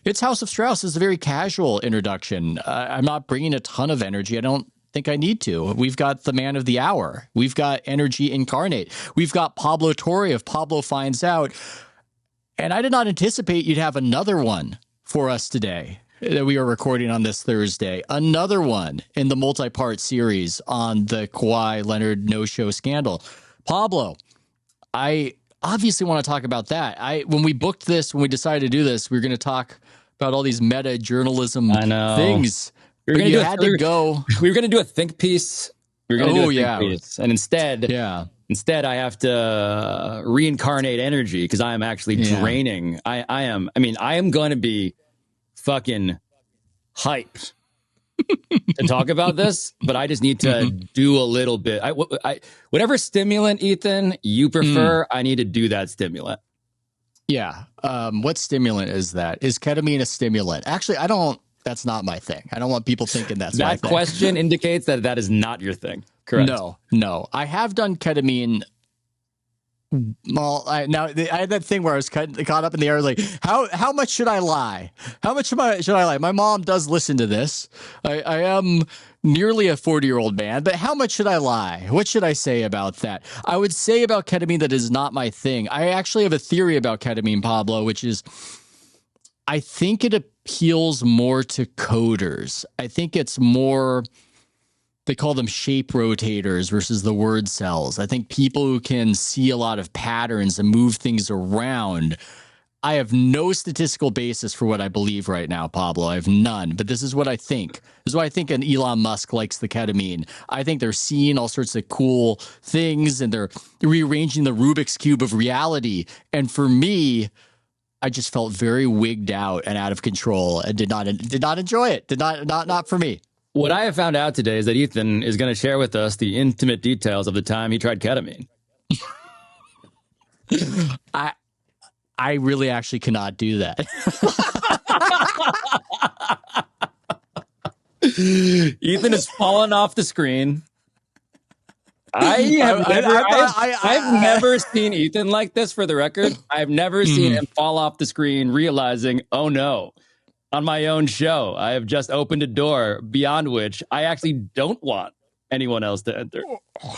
It's House of Strauss is a very casual introduction. I'm not bringing a ton of energy. I don't think I need to. We've got the man of the hour. We've got energy incarnate. We've got Pablo Torre if Pablo finds out. And I did not anticipate you'd have another one for us today that we are recording on this Thursday. Another one in the multi-part series on the Kawhi Leonard no-show scandal. Pablo, I obviously want to talk about that. When we booked this, when we decided to do this, we were going to talk about all these meta journalism things. We were going to do a think piece. We were going to do a think piece. And instead I have to reincarnate energy because I am actually draining. I am going to be fucking hyped to talk about this, but I just need to do a little bit. Whatever stimulant, Ethan, you prefer, I need to do that stimulant. Yeah. What stimulant is that? Is ketamine a stimulant? Actually, that's not my thing. I don't want people thinking that's my thing. That question indicates that is not your thing. Correct. No. I have done ketamine. Well, I had that thing where I was caught up in the air. Like, how much should I lie? How much should I lie? My mom does listen to this. I am nearly a 40-year-old man, but how much should I lie? What should I say about that? I would say about ketamine that is not my thing. I actually have a theory about ketamine, Pablo, which is I think it appeals more to coders. I think it's more... They call them shape rotators versus the word cells. I think people who can see a lot of patterns and move things around. I have no statistical basis for what I believe right now, Pablo. I have none, but this is what I think. This is why I think an Elon Musk likes the ketamine. I think they're seeing all sorts of cool things and they're rearranging the Rubik's Cube of reality. And for me, I just felt very wigged out and out of control and did not enjoy it. Not for me. What I have found out today is that Ethan is going to share with us the intimate details of the time he tried ketamine. I really actually cannot do that. Ethan has fallen off the screen. I've never seen Ethan like this, for the record. I've never seen him fall off the screen realizing, oh no, on my own show, I have just opened a door beyond which I actually don't want anyone else to enter.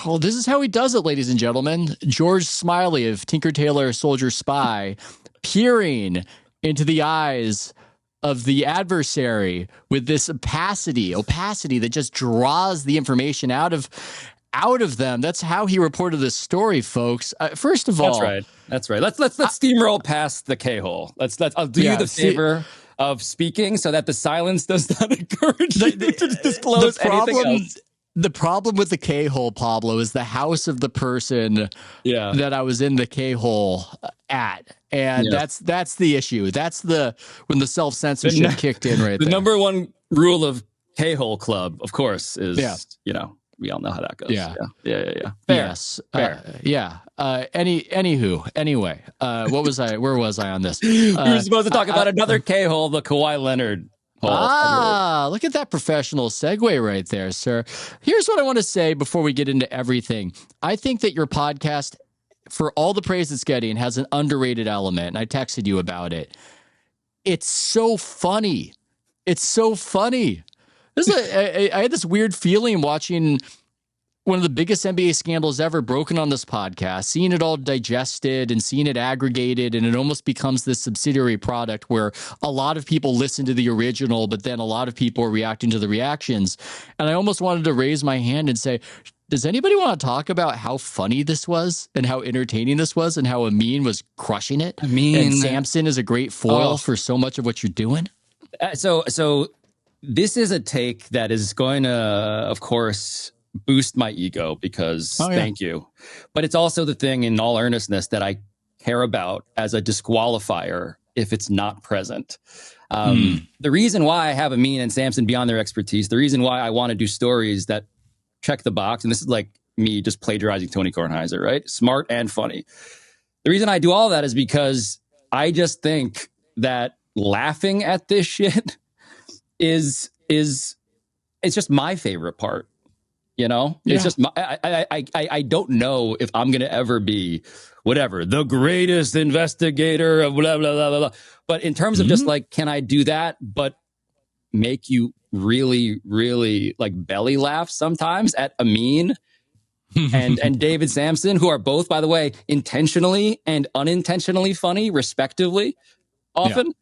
Well, this is how he does it, ladies and gentlemen. George Smiley of Tinker Tailor Soldier Spy peering into the eyes of the adversary with this opacity that just draws the information out of them. That's how he reported this story, folks. First of all, that's right. Let's steamroll past the K-hole. I'll do you the favor of speaking so that the silence does not encourage you to disclose anything else. The problem with the K-hole, Pablo, is the house of the person that I was in the K-hole at. And that's the issue. That's when the self-censorship kicked in right there. The number one rule of K-hole club, of course, is, we all know how that goes. Yeah. Fair. Yes. Fair. Anyway, where was I on this? We were supposed to talk about another K-hole, the Kawhi Leonard hole. Look at that professional segue right there, sir. Here's what I want to say before we get into everything. I think that your podcast, for all the praise it's getting, has an underrated element, and I texted you about it. It's so funny. I had this weird feeling watching one of the biggest NBA scandals ever broken on this podcast, seeing it all digested and seeing it aggregated, and it almost becomes this subsidiary product where a lot of people listen to the original, but then a lot of people are reacting to the reactions. And I almost wanted to raise my hand and say, does anybody want to talk about how funny this was and how entertaining this was and how Amin was crushing it? And Samson is a great foil for so much of what you're doing? So this is a take that is going to, of course, boost my ego because thank you. But it's also the thing, in all earnestness, that I care about as a disqualifier if it's not present. The reason why I have Amin and Samson beyond their expertise, the reason why I want to do stories that check the box, and this is like me just plagiarizing Tony Kornheiser, right? Smart and funny. The reason I do all that is because I just think that laughing at this shit is it's just my favorite part. You know, it's just I don't know if I'm going to ever be whatever, the greatest investigator of blah, blah, blah, blah, blah. But in terms of just like, can I do that, but make you really, really like belly laugh sometimes at Amin and David Sampson, who are both, by the way, intentionally and unintentionally funny, respectively, often.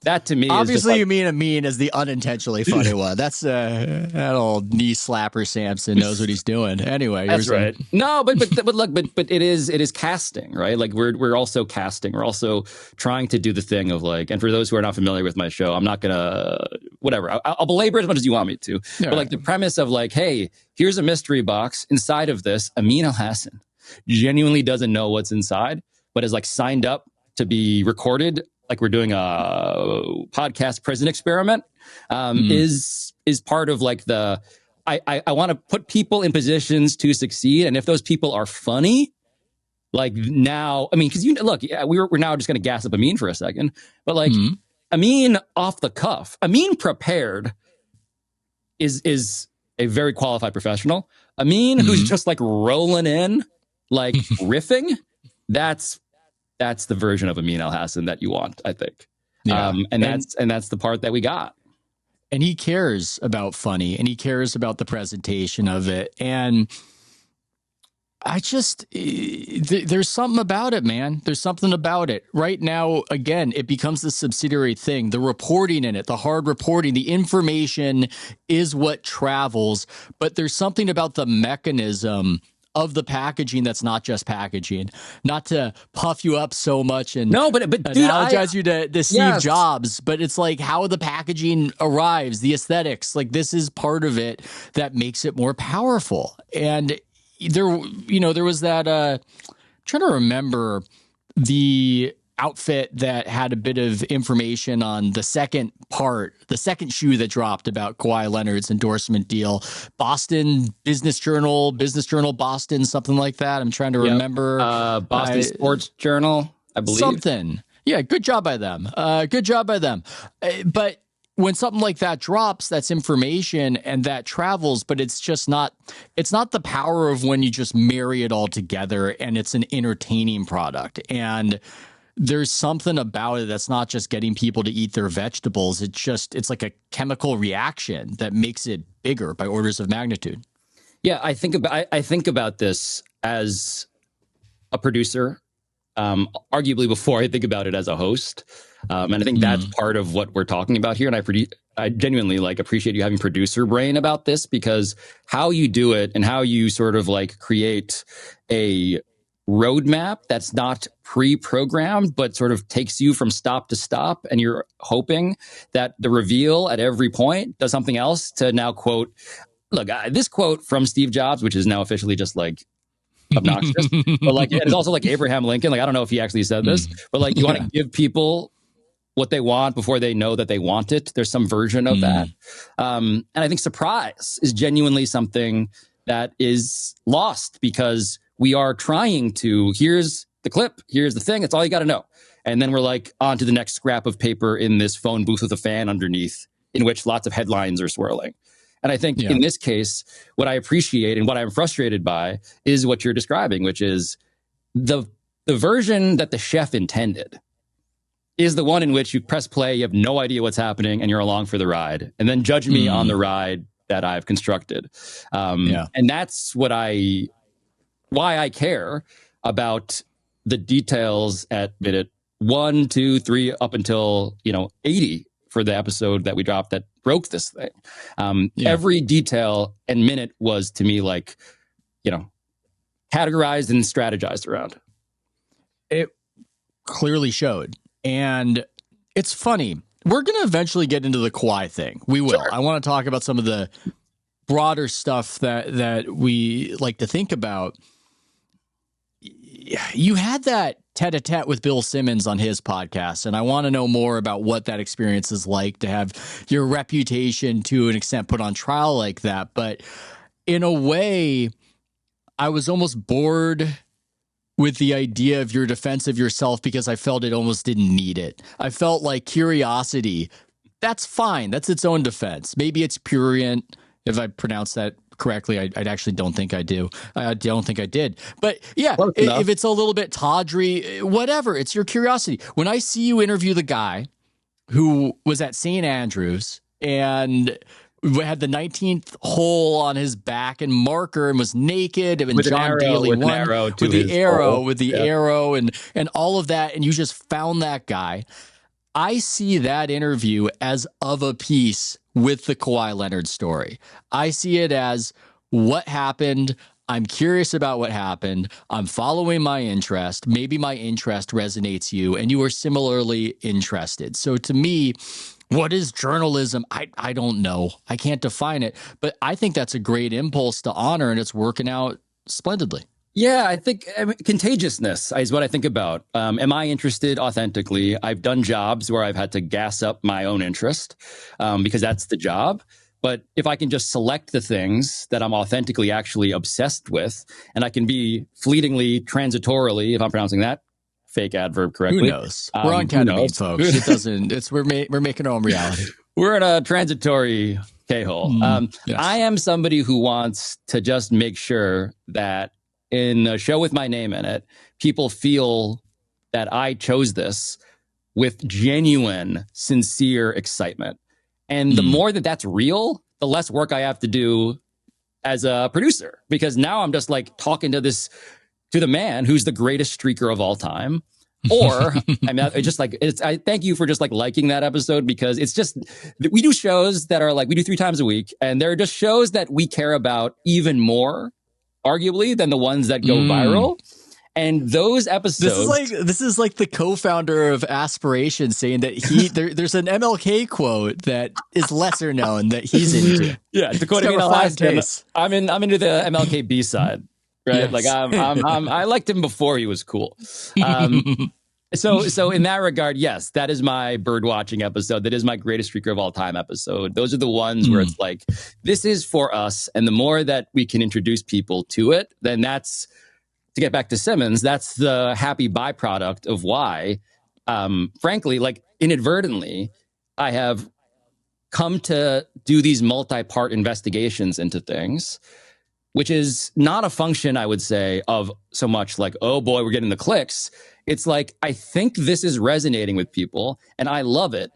That to me obviously is like, you mean Amin as the unintentionally funny one. That's that old knee slapper Sampson knows what he's doing. Anyway, that's right. No, but look, but it is casting, right? Like we're also casting. We're also trying to do the thing of like, and for those who are not familiar with my show, I'm not gonna whatever. I'll belabor it as much as you want me to. Yeah, but like the premise of like, hey, here's a mystery box. Inside of this, Amin Al-Hassan genuinely doesn't know what's inside, but is like signed up to be recorded. Like we're doing a podcast prison experiment, is part of like the, I want to put people in positions to succeed. And if those people are funny, like now, I mean, cause look, we're now just going to gas up Amin for a second, but like Amin off the cuff, Amin prepared is a very qualified professional. Amin, who's just like rolling in, like riffing, that's the version of Amin Al-Hassan that you want, I think. Yeah. And that's the part that we got. And he cares about funny, and he cares about the presentation of it. And I just, there's something about it, man. There's something about it. Right now, again, it becomes the subsidiary thing. The reporting in it, the hard reporting, the information is what travels. But there's something about the mechanism of the packaging that's not just packaging. Not to puff you up so much and but analogize you to Steve Jobs, but it's like how the packaging arrives, the aesthetics, like this is part of it that makes it more powerful. And there was that I'm trying to remember the outfit that had a bit of information on the second shoe that dropped about Kawhi Leonard's endorsement deal. Boston Business Journal, Boston, something like that. I'm trying to remember. Boston Sports Journal, I believe. Something. Yeah, good job by them. But when something like that drops, that's information and that travels, but it's not the power of when you just marry it all together and it's an entertaining product. And there's something about it that's not just getting people to eat their vegetables. It's like a chemical reaction that makes it bigger by orders of magnitude. Yeah, I think about this as a producer, arguably before I think about it as a host. And I think that's part of what we're talking about here. And I genuinely like appreciate you having producer brain about this, because how you do it and how you sort of like create a roadmap that's not pre-programmed, but sort of takes you from stop to stop. And you're hoping that the reveal at every point does something else to now quote, look, this quote from Steve Jobs, which is now officially just like obnoxious, but like, it's also like Abraham Lincoln. Like, I don't know if he actually said this, but like, you want to give people what they want before they know that they want it. There's some version of that. And I think surprise is genuinely something that is lost, because we are trying to, here's the clip, here's the thing, that's all you got to know. And then we're like on to the next scrap of paper in this phone booth with a fan underneath, in which lots of headlines are swirling. And I think in this case, what I appreciate and what I'm frustrated by is what you're describing, which is the version that the chef intended is the one in which you press play, you have no idea what's happening, and you're along for the ride, and then judge me on the ride that I've constructed. And that's why I care about the details at minute 1, 2, 3, up until 80 for the episode that we dropped that broke this thing. Every detail and minute was to me like, categorized and strategized around. It clearly showed. And it's funny. We're going to eventually get into the Kawhi thing. We will. Sure. I want to talk about some of the broader stuff that we like to think about. You had that tete-a-tete with Bill Simmons on his podcast, and I want to know more about what that experience is like to have your reputation to an extent put on trial like that. But in a way, I was almost bored with the idea of your defense of yourself, because I felt it almost didn't need it. I felt like curiosity, that's fine. That's its own defense. Maybe it's prurient, if I pronounce that correctly. I actually don't think I do. I don't think I did. But yeah, Close enough. if it's a little bit tawdry, whatever, it's your curiosity. When I see you interview the guy who was at St. Andrews and had the 19th hole on his back and marker and was naked and with John Daly won with the arrow and all of that, and you just found that guy. I see that interview as of a piece with the Kawhi Leonard story. I see it as what happened. I'm curious about what happened. I'm following my interest. Maybe my interest resonates you, and you are similarly interested. So to me, what is journalism? I don't know. I can't define it, but I think that's a great impulse to honor, and it's working out splendidly. Yeah, I think contagiousness is what I think about. Am I interested authentically? I've done jobs where I've had to gas up my own interest because that's the job. But if I can just select the things that I'm authentically actually obsessed with, and I can be fleetingly, transitorily, if I'm pronouncing that fake adverb correctly. Who knows? We're on ketamine, folks. It doesn't. It's we're making our own reality. We're in a transitory K-hole. Yes. I am somebody who wants to just make sure that in a show with my name in it, people feel that I chose this with genuine, sincere excitement. And the more that that's real, the less work I have to do as a producer, because now I'm just like talking to the man who's the greatest streaker of all time. Or I mean, it's just like I thank you for just like liking that episode, because it's just we do shows that are like we do 3 times a week, and they're just shows that we care about even more, arguably, than the ones that go viral. And those episodes, this is like the co-founder of Aspiration saying that there's an MLK quote that is lesser known that he's into. Yeah, to quote I'm into the MLK B side. Right. Yes. Like I liked him before he was cool. So in that regard, yes, that is my bird watching episode. That is my greatest streaker of all time episode. Those are the ones where it's like, this is for us. And the more that we can introduce people to it, then that's, to get back to Simmons, that's the happy byproduct of why, frankly, like inadvertently, I have come to do these multi-part investigations into things, which is not a function, I would say, of so much like, oh boy, we're getting the clicks. It's like, I think this is resonating with people and I love it.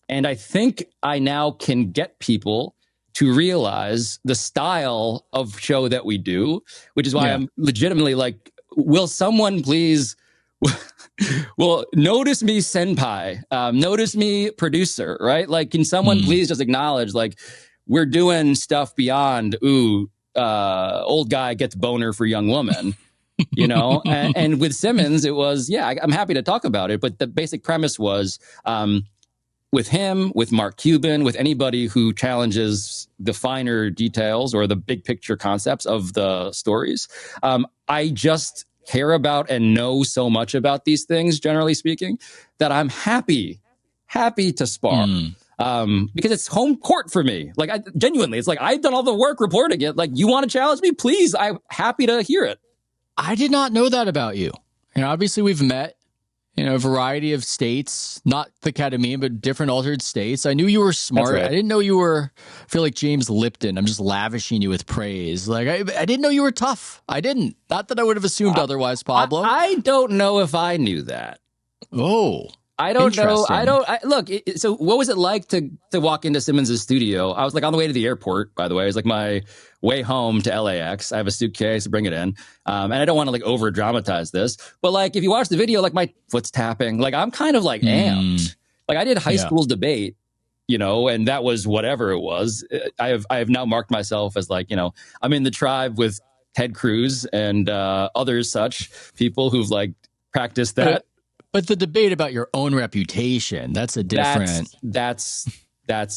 And I think I now can get people to realize the style of show that we do, which is why I'm legitimately like, will someone please, well, notice me senpai, notice me producer, right? Like, can someone please just acknowledge, like, we're doing stuff beyond, old guy gets boner for young woman, you know? and with Simmons, it was, I'm happy to talk about it. But the basic premise was, with him, with Mark Cuban, with anybody who challenges the finer details or the big picture concepts of the stories, I just care about and know so much about these things, generally speaking, that I'm happy to spar. Because it's home court for me. Like, genuinely, it's like, I've done all the work reporting it. Like, you want to challenge me? Please, I'm happy to hear it. I did not know that about you. And obviously we've met in a variety of states, not the ketamine, but different altered states. I knew you were smart. Right. I didn't know you were, I feel like James Lipton. I'm just lavishing you with praise. Like, I didn't know you were tough. I didn't. Not that I would have assumed otherwise, Pablo. I don't know if I knew that. Oh, I don't know. Look, so what was it like to walk into Simmons' studio? I was like on the way to the airport, by the way. It was like my way home to LAX. I have a suitcase to bring it in. And I don't want to like over dramatize this, but like, if you watch the video, like my foot's tapping, like I'm kind of like amped. Like I did high school debate, you know, and that was whatever it was. I have now marked myself as like, you know, I'm in the tribe with Ted Cruz and others such people who've like practiced that. But the debate about your own reputation, that's a different. That's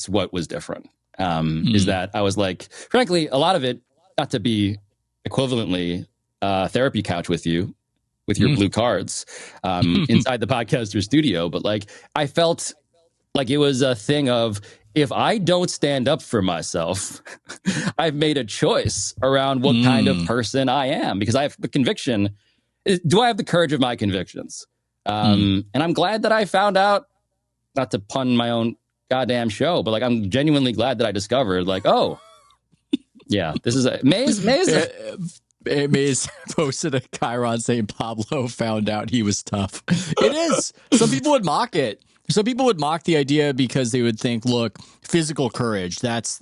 what was different. Is that I was like, frankly, a lot of it, not to be equivalently therapy couch with you, with your blue cards inside the podcaster studio. But like, I felt like it was a thing of, if I don't stand up for myself, I've made a choice around what kind of person I am, because I have the conviction. Do I have the courage of my convictions? And I'm glad that I found out, not to pun my own goddamn show, but like, I'm genuinely glad that I discovered like, oh, Yeah, this is Mays. Mays posted a Chiron saying Pablo found out he was tough. It is. Some people would mock it. Some people would mock the idea because they would think, look, physical courage, that's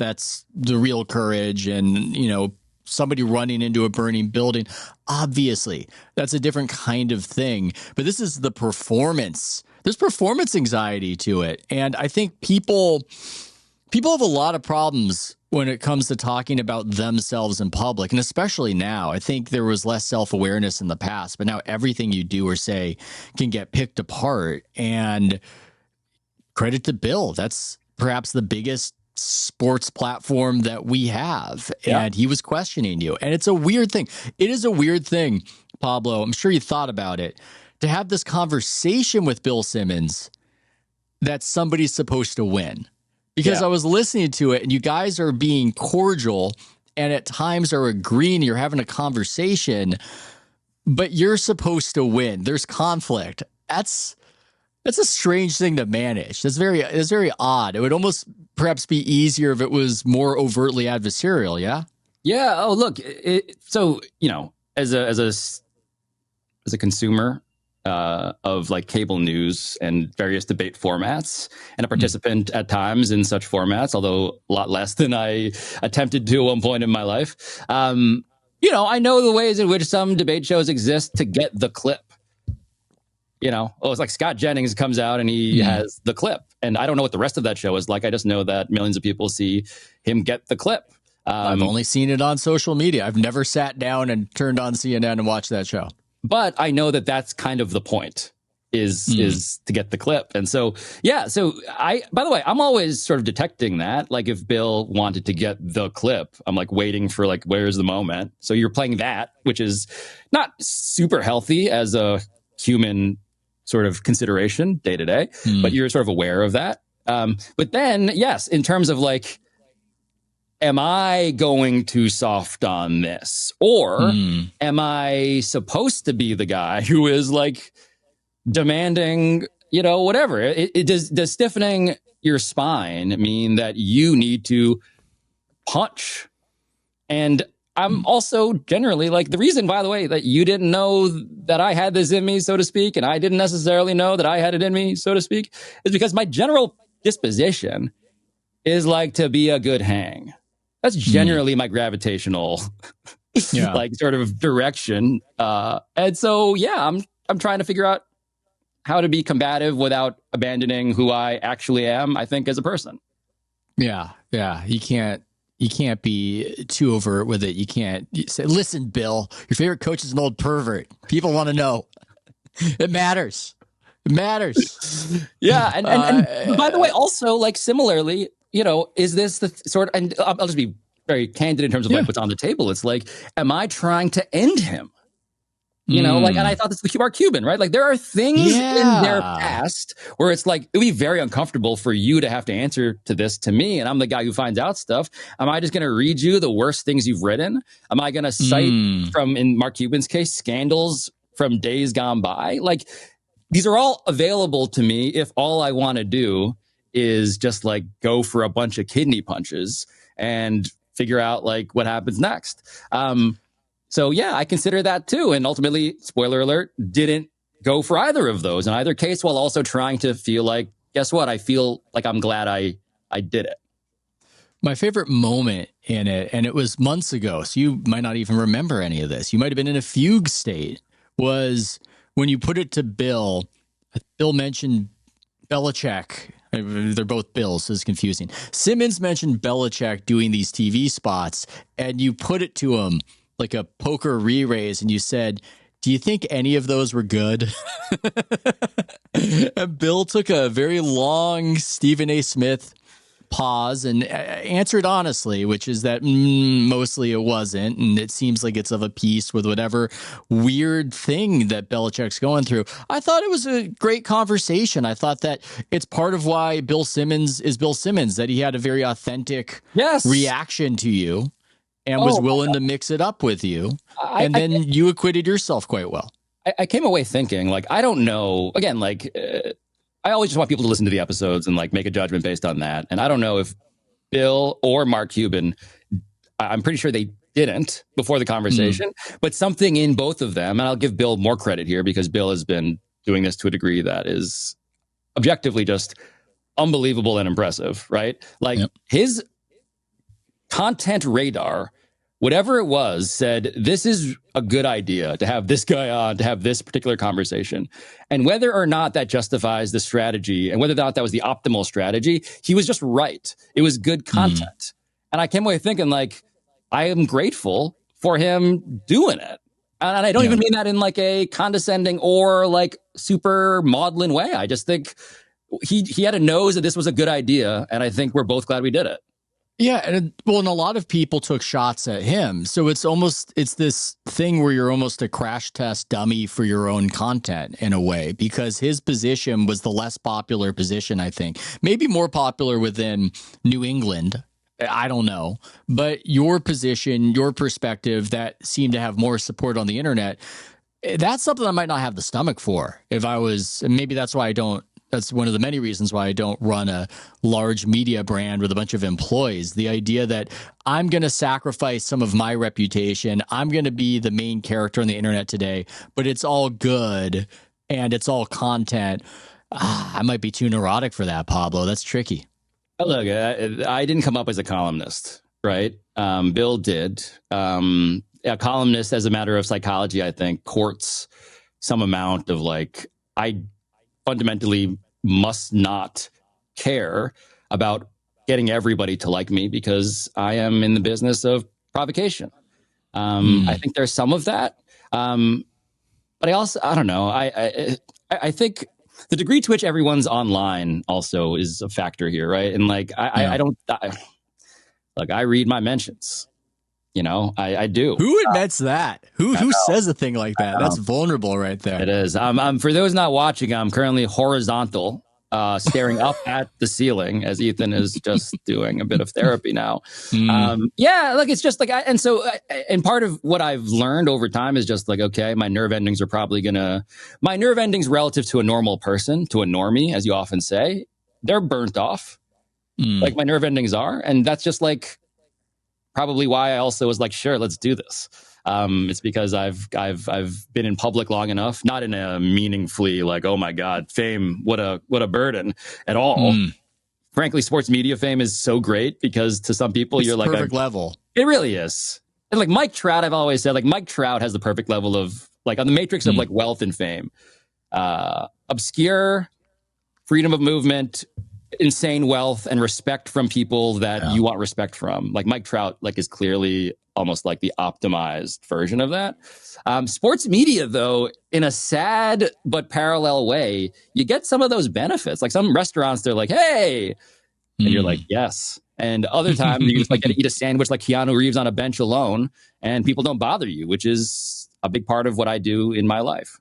the real courage. And, somebody running into a burning building, obviously, that's a different kind of thing. But this is the performance. There's performance anxiety to it. And I think people have a lot of problems when it comes to talking about themselves in public, and especially now. I think there was less self-awareness in the past, but now everything you do or say can get picked apart. And credit to Bill. That's perhaps the biggest sports platform that we have. Yeah. And he was questioning you. And it's a weird thing. It is a weird thing, Pablo. I'm sure you thought about it, to have this conversation with Bill Simmons that somebody's supposed to win. Because I was listening to it and you guys are being cordial and at times are agreeing, you're having a conversation, but you're supposed to win. There's conflict. That's a strange thing to manage. That's very odd. It would almost perhaps be easier if it was more overtly adversarial. Yeah. Yeah. Oh, look. So as a consumer of like cable news and various debate formats, and a participant at times in such formats, although a lot less than I attempted to at one point in my life. I know the ways in which some debate shows exist to get the clip. It's like Scott Jennings comes out and he has the clip, and I don't know what the rest of that show is like. I just know that millions of people see him get the clip. I've only seen it on social media. I've never sat down and turned on CNN and watched that show. But I know that that's kind of the point is to get the clip. And so, by the way, I'm always sort of detecting that. Like if Bill wanted to get the clip, I'm like waiting for like, where's the moment? So you're playing that, which is not super healthy as a human sort of consideration day to day, but you're sort of aware of that. But then, yes, in terms of like, am I going too soft on this? Or am I supposed to be the guy who is like demanding, whatever? Does stiffening your spine mean that you need to punch? And I'm also generally like, the reason, by the way, that you didn't know that I had this in me, so to speak, and I didn't necessarily know that I had it in me, so to speak, is because my general disposition is like to be a good hang. That's generally my gravitational, like sort of direction. And so, I'm trying to figure out how to be combative without abandoning who I actually am, I think, as a person. Yeah. You can't be too overt with it. You can't say, listen, Bill, your favorite coach is an old pervert. People want to know. It matters. Yeah. And by the way, also, like, similarly, is this the sort of, and I'll just be very candid in terms of like what's on the table. It's like, am I trying to end him? And I thought this was Mark Cuban, right? Like there are things in their past where it's like, it would be very uncomfortable for you to have to answer to this to me. And I'm the guy who finds out stuff. Am I just going to read you the worst things you've written? Am I going to cite from, in Mark Cuban's case, scandals from days gone by? Like these are all available to me if all I want to do is just like go for a bunch of kidney punches and figure out like what happens next. So I consider that too. And ultimately, spoiler alert, didn't go for either of those in either case, while also trying to feel like, guess what? I feel like I'm glad I did it. My favorite moment in it, and it was months ago, so you might not even remember any of this. You might have been in a fugue state, was when you put it to Bill. Bill mentioned Belichick. They're both Bills, so it's confusing. Simmons mentioned Belichick doing these TV spots, and you put it to him like a poker re-raise, and you said, do you think any of those were good? And Bill took a very long Stephen A. Smith pause and answered honestly, which is that mostly it wasn't. And it seems like it's of a piece with whatever weird thing that Belichick's going through. I thought it was a great conversation. I thought that it's part of why Bill Simmons is Bill Simmons, that he had a very authentic reaction to you and was willing to mix it up with you. And then you acquitted yourself quite well. I came away thinking, like, I don't know, again, like, I always just want people to listen to the episodes and like make a judgment based on that. And I don't know if Bill or Mark Cuban I'm pretty sure they didn't before the conversation, but something in both of them, and I'll give Bill more credit here because Bill has been doing this to a degree that is objectively just unbelievable and impressive, right? Like his content radar, whatever it was, said, this is a good idea to have this guy on, to have this particular conversation. And whether or not that justifies the strategy and whether or not that was the optimal strategy, he was just right. It was good content. And I came away thinking, like, I am grateful for him doing it. And I don't even mean that in like a condescending or like super maudlin way. I just think he had a nose that this was a good idea. And I think we're both glad we did it. Yeah. And a lot of people took shots at him. So it's this thing where you're almost a crash test dummy for your own content in a way, because his position was the less popular position, I think. Maybe more popular within New England. I don't know. But your position, your perspective that seemed to have more support on the internet, that's something I might not have the stomach for if I was, and maybe that's why I don't. That's one of the many reasons why I don't run a large media brand with a bunch of employees. The idea that I'm going to sacrifice some of my reputation, I'm going to be the main character on the internet today, but it's all good and it's all content. I might be too neurotic for that, Pablo. That's tricky. Look, I didn't come up as a columnist, right? Bill did. A columnist, as a matter of psychology, I think, courts some amount of like, I fundamentally must not care about getting everybody to like me because I am in the business of provocation. I think there's some of that. But I don't know. I think the degree to which everyone's online also is a factor here, right? And like, I read my mentions. You know, I do. Who admits that? Who says a thing like that? That's vulnerable right there. It is. For those not watching, I'm currently horizontal, staring up at the ceiling as Ethan is just doing a bit of therapy now. Like it's just like, and part of what I've learned over time is just like, okay, my nerve endings relative to a normal person, to a normie, as you often say, they're burnt off. Like my nerve endings are. And that's just like, probably why I also was like, sure, let's do this. It's because I've been in public long enough, not in a meaningfully like, oh my God, fame, what a burden at all. Frankly, sports media fame is so great because to some people it's you're like perfect level. It really is. And like Mike Trout, I've always said, like Mike Trout has the perfect level of like on the matrix of like wealth and fame. Obscure, freedom of movement, insane wealth, and respect from people that you want respect from. Like Mike Trout, like is clearly almost like the optimized version of that. Sports media, though, in a sad but parallel way, you get some of those benefits. Like some restaurants, they're like, "Hey," and you're like, "Yes." And other times, you just like get to eat a sandwich like Keanu Reeves on a bench alone, and people don't bother you, which is a big part of what I do in my life.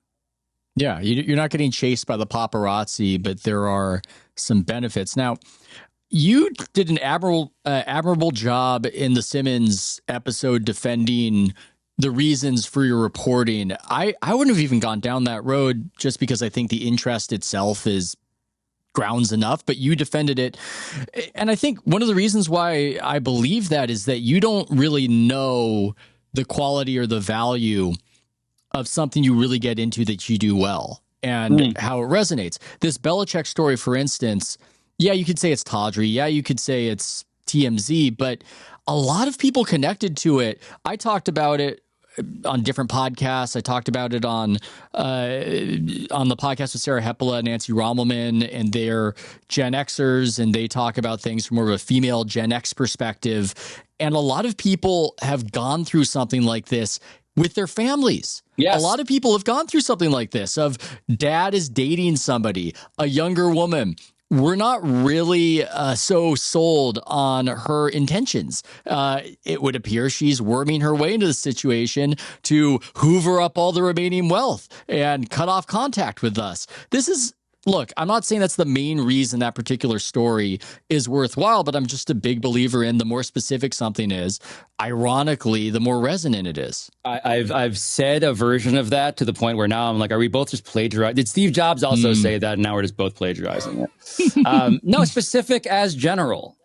Yeah, you're not getting chased by the paparazzi, but there are some benefits. Now, you did an admirable job in the Simmons episode defending the reasons for your reporting. I wouldn't have even gone down that road just because I think the interest itself is grounds enough, but you defended it. And I think one of the reasons why I believe that is that you don't really know the quality or the value of something you really get into that you do well and how it resonates. This Belichick story, for instance, yeah, you could say it's tawdry. Yeah, you could say it's TMZ, but a lot of people connected to it. I talked about it on different podcasts. I talked about it on the podcast with Sarah Hepola and Nancy Rommelman, and they're Gen Xers, and they talk about things from more of a female Gen X perspective. And a lot of people have gone through something like this with their families. Yes. A lot of people have gone through something like this of dad is dating somebody, a younger woman. We're not really so sold on her intentions. It would appear she's worming her way into the situation to hoover up all the remaining wealth and cut off contact with us. Look, I'm not saying that's the main reason that particular story is worthwhile, but I'm just a big believer in the more specific something is, ironically, the more resonant it is. I've said a version of that to the point where now I'm like, are we both just plagiarizing? Did Steve Jobs also say that? And now we're just both plagiarizing it. No, specific as general.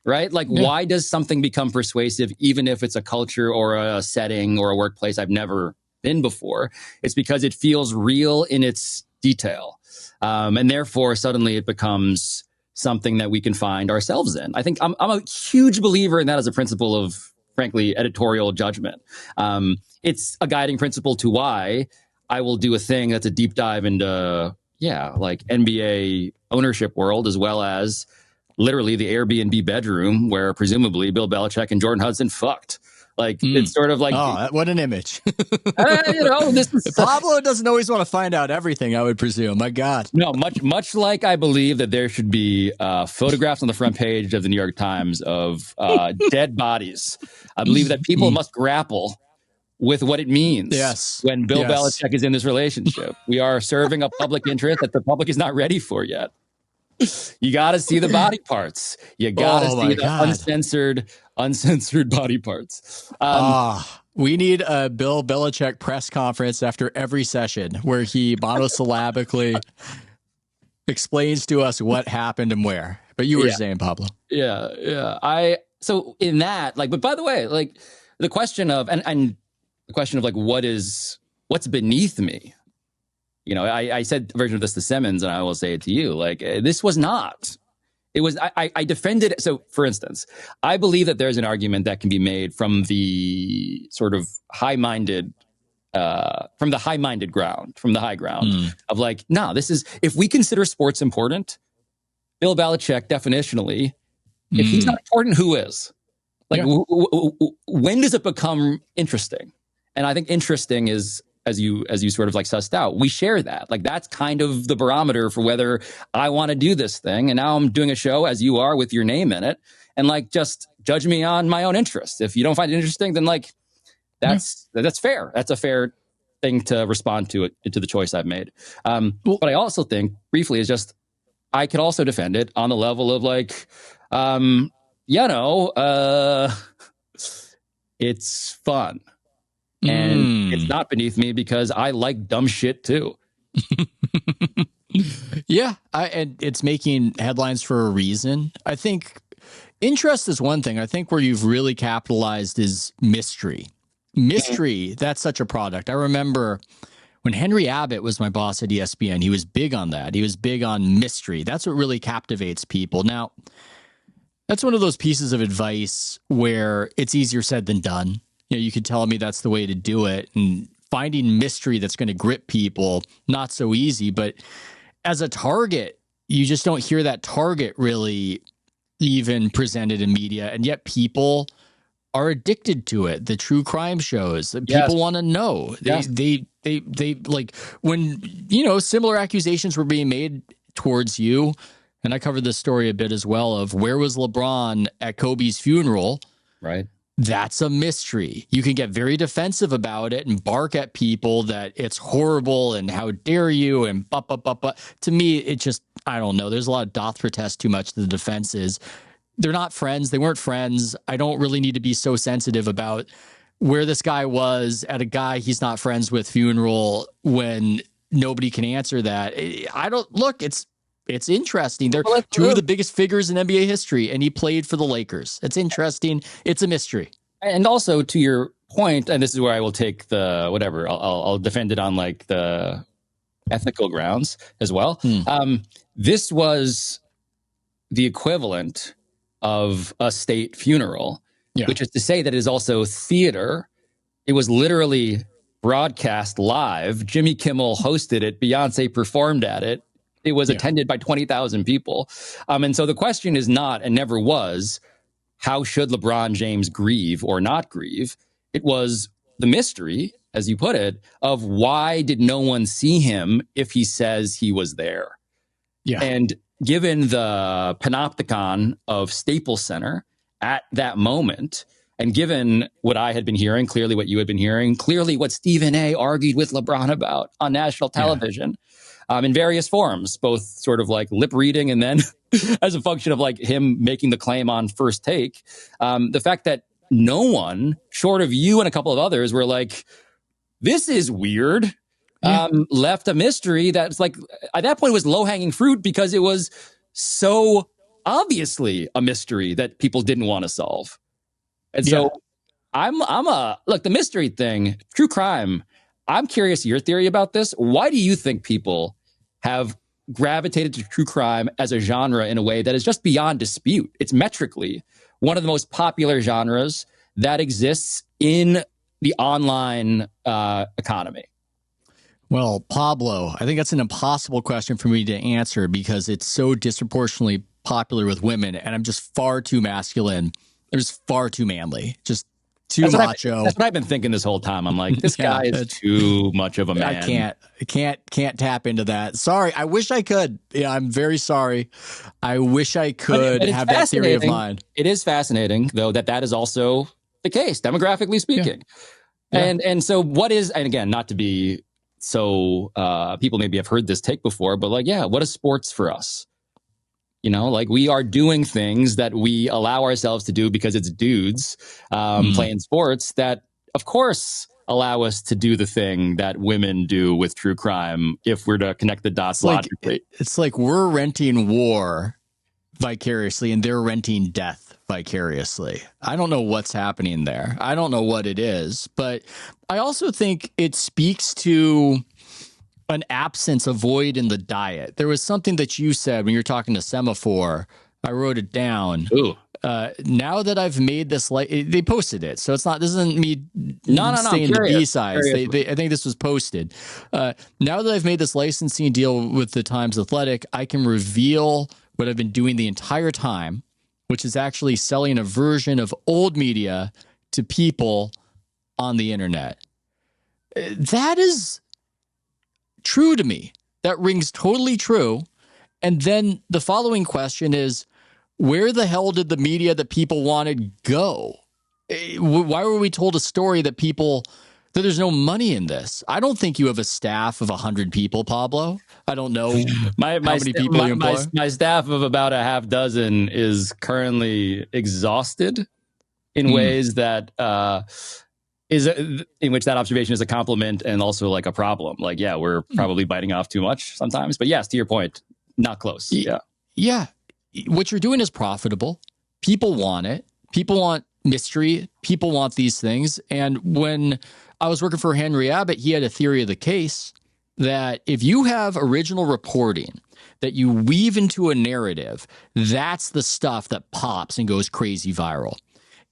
right? Like, why does something become persuasive, even if it's a culture or a setting or a workplace I've never been before? It's because it feels real in its detail. And therefore, suddenly it becomes something that we can find ourselves in. I think I'm a huge believer in that as a principle of, frankly, editorial judgment. It's a guiding principle to why I will do a thing that's a deep dive into, like NBA ownership world, as well as literally the Airbnb bedroom where presumably Bill Belichick and Jordan Hudson fucked. Like, it's sort of like, what an image. This is Pablo doesn't always want to find out everything, I would presume. My God. No, much like I believe that there should be photographs on the front page of the New York Times of dead bodies. I believe that people must grapple with what it means when Bill Belichick is in this relationship. We are serving a public interest that the public is not ready for yet. You got to see the body parts. You got to see the uncensored body parts. We need a Bill Belichick press conference after every session where he monosyllabically explains to us what happened and where. But you were saying, Pablo. So in that, like, but by the way, like the question of, and the question of like, what's beneath me? You know, I said a version of this to Simmons, and I will say it to you. Like, this was not. It was. I defended it. So, for instance, I believe that there's an argument that can be made from the sort of high-minded, from the high ground of like, no, this is, if we consider sports important, Bill Belichick definitionally, if he's not important, who is? Like, when does it become interesting? And I think interesting is, as you sort of like sussed out, we share that. Like, that's kind of the barometer for whether I want to do this thing. And now I'm doing a show, as you are, with your name in it. And like, just judge me on my own interests. If you don't find it interesting, then like, that's fair. That's a fair thing to respond to the choice I've made. But I also think, briefly, is just, I could also defend it on the level of like, it's fun. And it's not beneath me because I like dumb shit too. And it's making headlines for a reason. I think interest is one thing. I think where you've really capitalized is mystery. That's such a product. I remember when Henry Abbott was my boss at ESPN, he was big on that. He was big on mystery. That's what really captivates people. Now, that's one of those pieces of advice where it's easier said than done. You know, you could tell me that's the way to do it, and finding mystery that's going to grip people, not so easy. But as a target, you just don't hear that target really even presented in media. And yet people are addicted to it. The true crime shows that people want to know. They like when, similar accusations were being made towards you. And I covered this story a bit as well of where was LeBron at Kobe's funeral? Right. That's a mystery. You can get very defensive about it and bark at people that it's horrible and how dare you and to me, it just, I don't know. There's a lot of doth protest too much to the defenses. They're not friends. They weren't friends. I don't really need to be so sensitive about where this guy was at a guy he's not friends with funeral when nobody can answer that. It's interesting. They're two of the biggest figures in NBA history, and he played for the Lakers. It's interesting. It's a mystery. And also, to your point, and this is where I will take the whatever, I'll defend it on like the ethical grounds as well. This was the equivalent of a state funeral, which is to say that it is also theater. It was literally broadcast live. Jimmy Kimmel hosted it. Beyonce performed at it. It was attended by 20,000 people. And so the question is not, and never was, how should LeBron James grieve or not grieve? It was the mystery, as you put it, of why did no one see him if he says he was there? Yeah. And given the panopticon of Staples Center at that moment, and given what I had been hearing, clearly what you had been hearing, clearly what Stephen A. argued with LeBron about on national television, in various forms, both sort of like lip reading and then as a function of like him making the claim on First Take. The fact that no one, short of you and a couple of others, were like, this is weird, left a mystery that's like, at that point, it was low-hanging fruit because it was so obviously a mystery that people didn't want to solve. And so look, the mystery thing, true crime, I'm curious your theory about this. Why do you think people have gravitated to true crime as a genre in a way that is just beyond dispute? It's metrically one of the most popular genres that exists in the online economy. Well, Pablo, I think that's an impossible question for me to answer because it's so disproportionately popular with women, and I'm just far too masculine. I'm just far too manly, just too macho. That's what I've been thinking this whole time. I'm like, this guy is too much of a man. I can't tap into that. Sorry, I wish I could. Yeah, I'm very sorry. I wish I could have that theory of mine. It is fascinating, though, that is also the case, demographically speaking. Yeah. And so what is, and again, not to be so people maybe have heard this take before, but like, yeah, what is sports for us? You know, like we are doing things that we allow ourselves to do because it's dudes playing sports that, of course, allow us to do the thing that women do with true crime if we're to connect the dots logically. It's like we're renting war vicariously and they're renting death vicariously. I don't know what's happening there. I don't know what it is, but I also think it speaks to an absence, a void in the diet. There was something that you said when you were talking to Semaphore. I wrote it down. Ooh. Now that I've made this, they posted it, so it's not. This isn't me saying the B-sides. I think this was posted. Now that I've made this licensing deal with the Times Athletic, I can reveal what I've been doing the entire time, which is actually selling a version of old media to people on the internet. That is true to me. That rings totally true. And then the following question is, where the hell did the media that people wanted go? Why were we told a story that there's no money in this? I don't think you have a staff of 100 people, Pablo. I don't know how many people you employ. My staff of about a half dozen is currently exhausted in ways that in which that observation is a compliment and also like a problem. Like, yeah, we're probably biting off too much sometimes. But yes, to your point, not close. Yeah. Yeah. What you're doing is profitable. People want it. People want mystery. People want these things. And when I was working for Henry Abbott, he had a theory of the case that if you have original reporting that you weave into a narrative, that's the stuff that pops and goes crazy viral.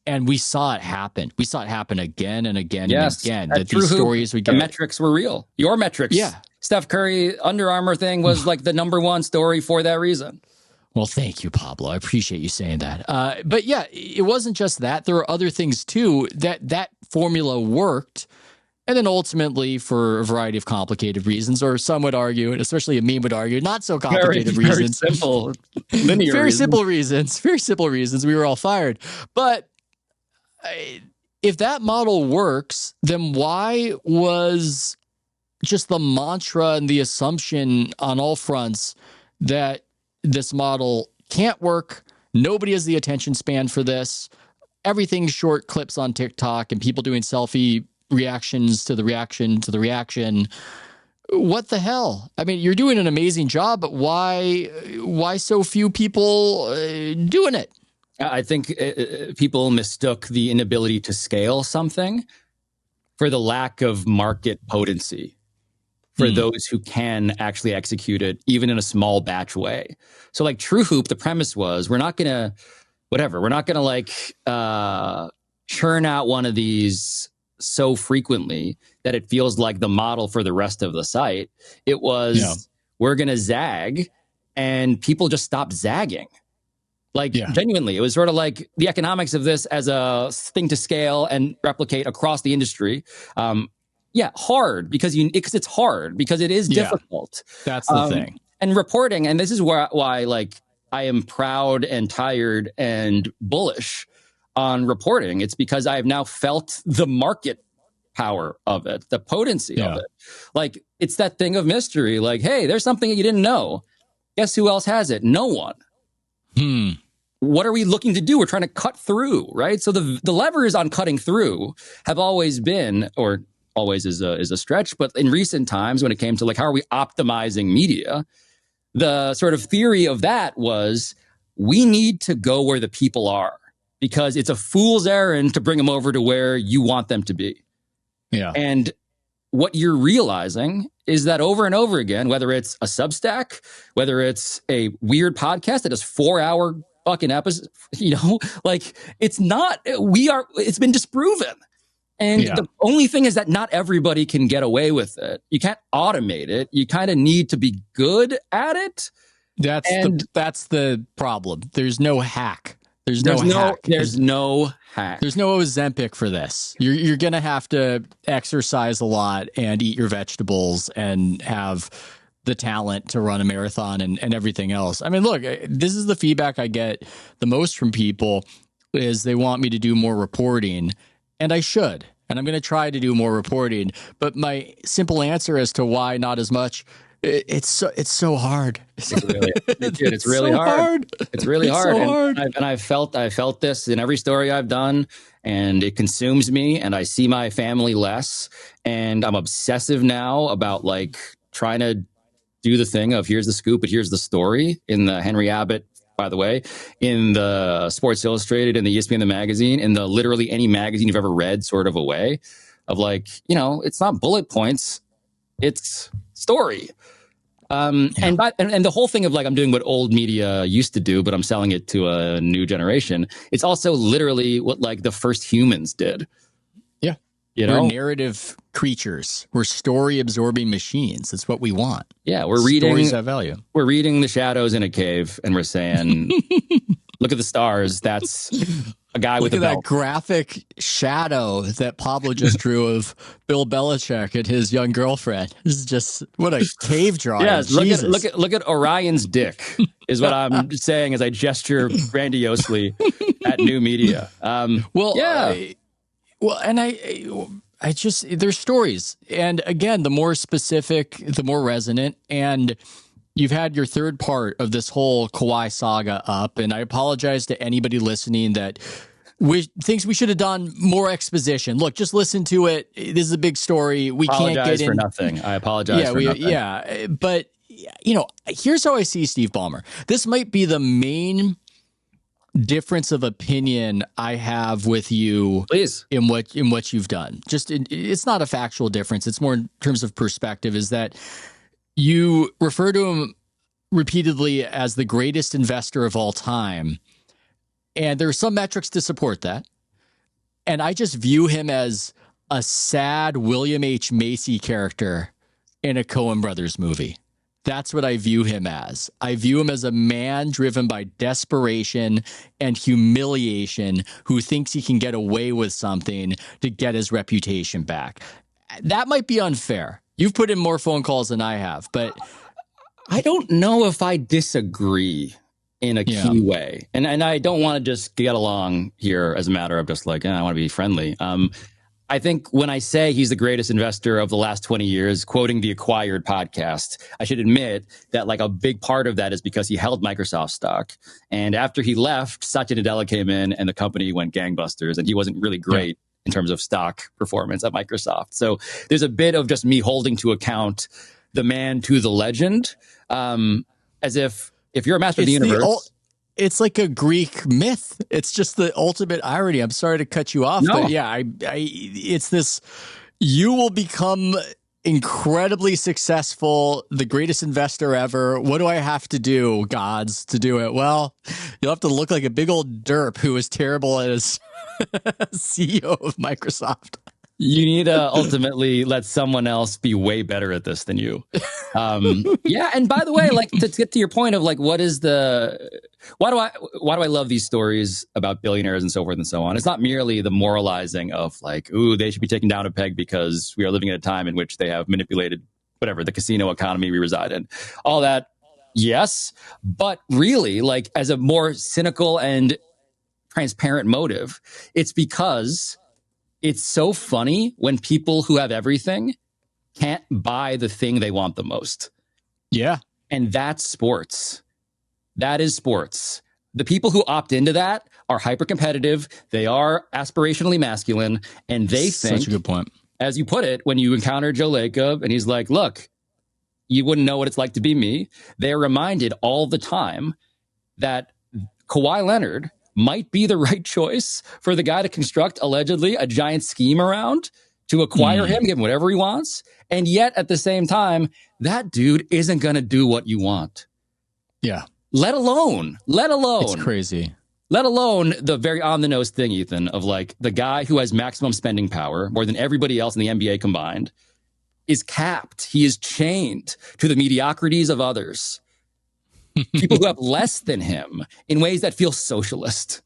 And we saw it happen. We saw it happen again and again and again. That these stories we get. The metrics were real. Your metrics. Yeah. Steph Curry Under Armour thing was like the number one story for that reason. Well, thank you, Pablo. I appreciate you saying that. But yeah, it wasn't just that. There were other things too that formula worked. And then ultimately, for a variety of complicated reasons, or some would argue, and especially a meme would argue, not so complicated reasons. Very simple, linear very simple reasons. Very simple reasons. We were all fired. But if that model works, then why was just the mantra and the assumption on all fronts that this model can't work? Nobody has the attention span for this. Everything's short clips on TikTok and people doing selfie reactions to the reaction to the reaction. What the hell? I mean, you're doing an amazing job, but why so few people doing it? I think people mistook the inability to scale something for the lack of market potency for those who can actually execute it, even in a small batch way. So like True Hoop, the premise was we're not going to like churn out one of these so frequently that it feels like the model for the rest of the site. It was, we're going to zag, and people just stopped zagging. Like, genuinely, it was sort of like the economics of this as a thing to scale and replicate across the industry. Hard because it's hard because it is difficult. That's the thing. And reporting, and this is why like I am proud and tired and bullish on reporting. It's because I have now felt the market power of it, the potency of it. Like, it's that thing of mystery. Like, hey, there's something that you didn't know. Guess who else has it? No one. What are we looking to do? We're trying to cut through, right? So the levers on cutting through have always been, or always is a stretch, but in recent times when it came to like, how are we optimizing media? The sort of theory of that was, we need to go where the people are, because it's a fool's errand to bring them over to where you want them to be. Yeah. And what you're realizing is that over and over again, whether it's a Substack, whether it's a weird podcast that is 4-hour fucking episodes, like it's been disproven. And the only thing is that not everybody can get away with it. You can't automate it. You kind of need to be good at it. That's the problem. There's no hack. There's no hack. There's no hack. There's no Ozempic for this. You're going to have to exercise a lot and eat your vegetables and have the talent to run a marathon and everything else. I mean, look, this is the feedback I get the most from people is they want me to do more reporting, and I should. And I'm going to try to do more reporting. But my simple answer as to why not as much, it's so hard. It's really hard. It's really hard. So hard. And I felt this in every story I've done, and it consumes me, and I see my family less, and I'm obsessive now about like trying to do the thing of here's the scoop, but here's the story in the Henry Abbott, by the way, in the Sports Illustrated, in the ESPN, the magazine, in the literally any magazine you've ever read sort of a way of like, it's not bullet points, it's story. And the whole thing of like, I'm doing what old media used to do, but I'm selling it to a new generation. It's also literally what like the first humans did. Yeah. We're narrative creatures. We're story absorbing machines. That's what we want. Yeah. We're reading stories have value. We're reading the shadows in a cave and we're saying, look at the stars. That's a guy with a belt. Look at that graphic shadow that Pablo just drew of Bill Belichick and his young girlfriend. This is just what a cave drawing. Yeah, look at Orion's dick is what I'm saying as I gesture grandiosely at new media. I just there's stories, and again, the more specific, the more resonant, and you've had your third part of this whole Kawhi saga up, and I apologize to anybody listening that thinks we should have done more exposition. Look, just listen to it. This is a big story. We can't get in. For nothing. I apologize for nothing. Yeah, but here's how I see Steve Ballmer. This might be the main difference of opinion I have with you. Please. in what you've done. It's not a factual difference. It's more in terms of perspective, is that you refer to him repeatedly as the greatest investor of all time. And there are some metrics to support that. And I just view him as a sad William H. Macy character in a Coen Brothers movie. That's what I view him as. I view him as a man driven by desperation and humiliation who thinks he can get away with something to get his reputation back. That might be unfair. You've put in more phone calls than I have, but I don't know if I disagree in a key way. And I don't want to just get along here as a matter of just like, I want to be friendly. I think when I say he's the greatest investor of the last 20 years, quoting the Acquired podcast, I should admit that like a big part of that is because he held Microsoft stock. And after he left, Satya Nadella came in and the company went gangbusters, and he wasn't really great in terms of stock performance at Microsoft. So there's a bit of just me holding to account the man to the legend, as if you're a master of the universe. It's like a Greek myth. It's just the ultimate irony. I'm sorry to cut you off, but yeah, it's this, you will become incredibly successful, the greatest investor ever. What do I have to do, gods, to do it? Well, you'll have to look like a big old derp who was terrible as CEO of Microsoft. You need to ultimately let someone else be way better at this than you. Yeah. And by the way, like to get to your point of like, why do I love these stories about billionaires and so forth and so on? It's not merely the moralizing of like, ooh, they should be taken down a peg because we are living at a time in which they have manipulated whatever, the casino economy we reside in. All that. Yes. But really, like as a more cynical and transparent motive, it's because it's so funny when people who have everything can't buy the thing they want the most. Yeah. And that's sports. That is sports. The people who opt into that are hyper competitive. They are aspirationally masculine. And they think, such a good point, as you put it, when you encounter Joe Lacob and he's like, look, you wouldn't know what it's like to be me. They're reminded all the time that Kawhi Leonard might be the right choice for the guy to construct, allegedly, a giant scheme around to acquire him, give him whatever he wants. And yet, at the same time, that dude isn't going to do what you want. Yeah. Let alone. It's crazy. Let alone the very on-the-nose thing, Ethan, of like the guy who has maximum spending power, more than everybody else in the NBA combined, is capped. He is chained to the mediocrities of others. People who have less than him in ways that feel socialist,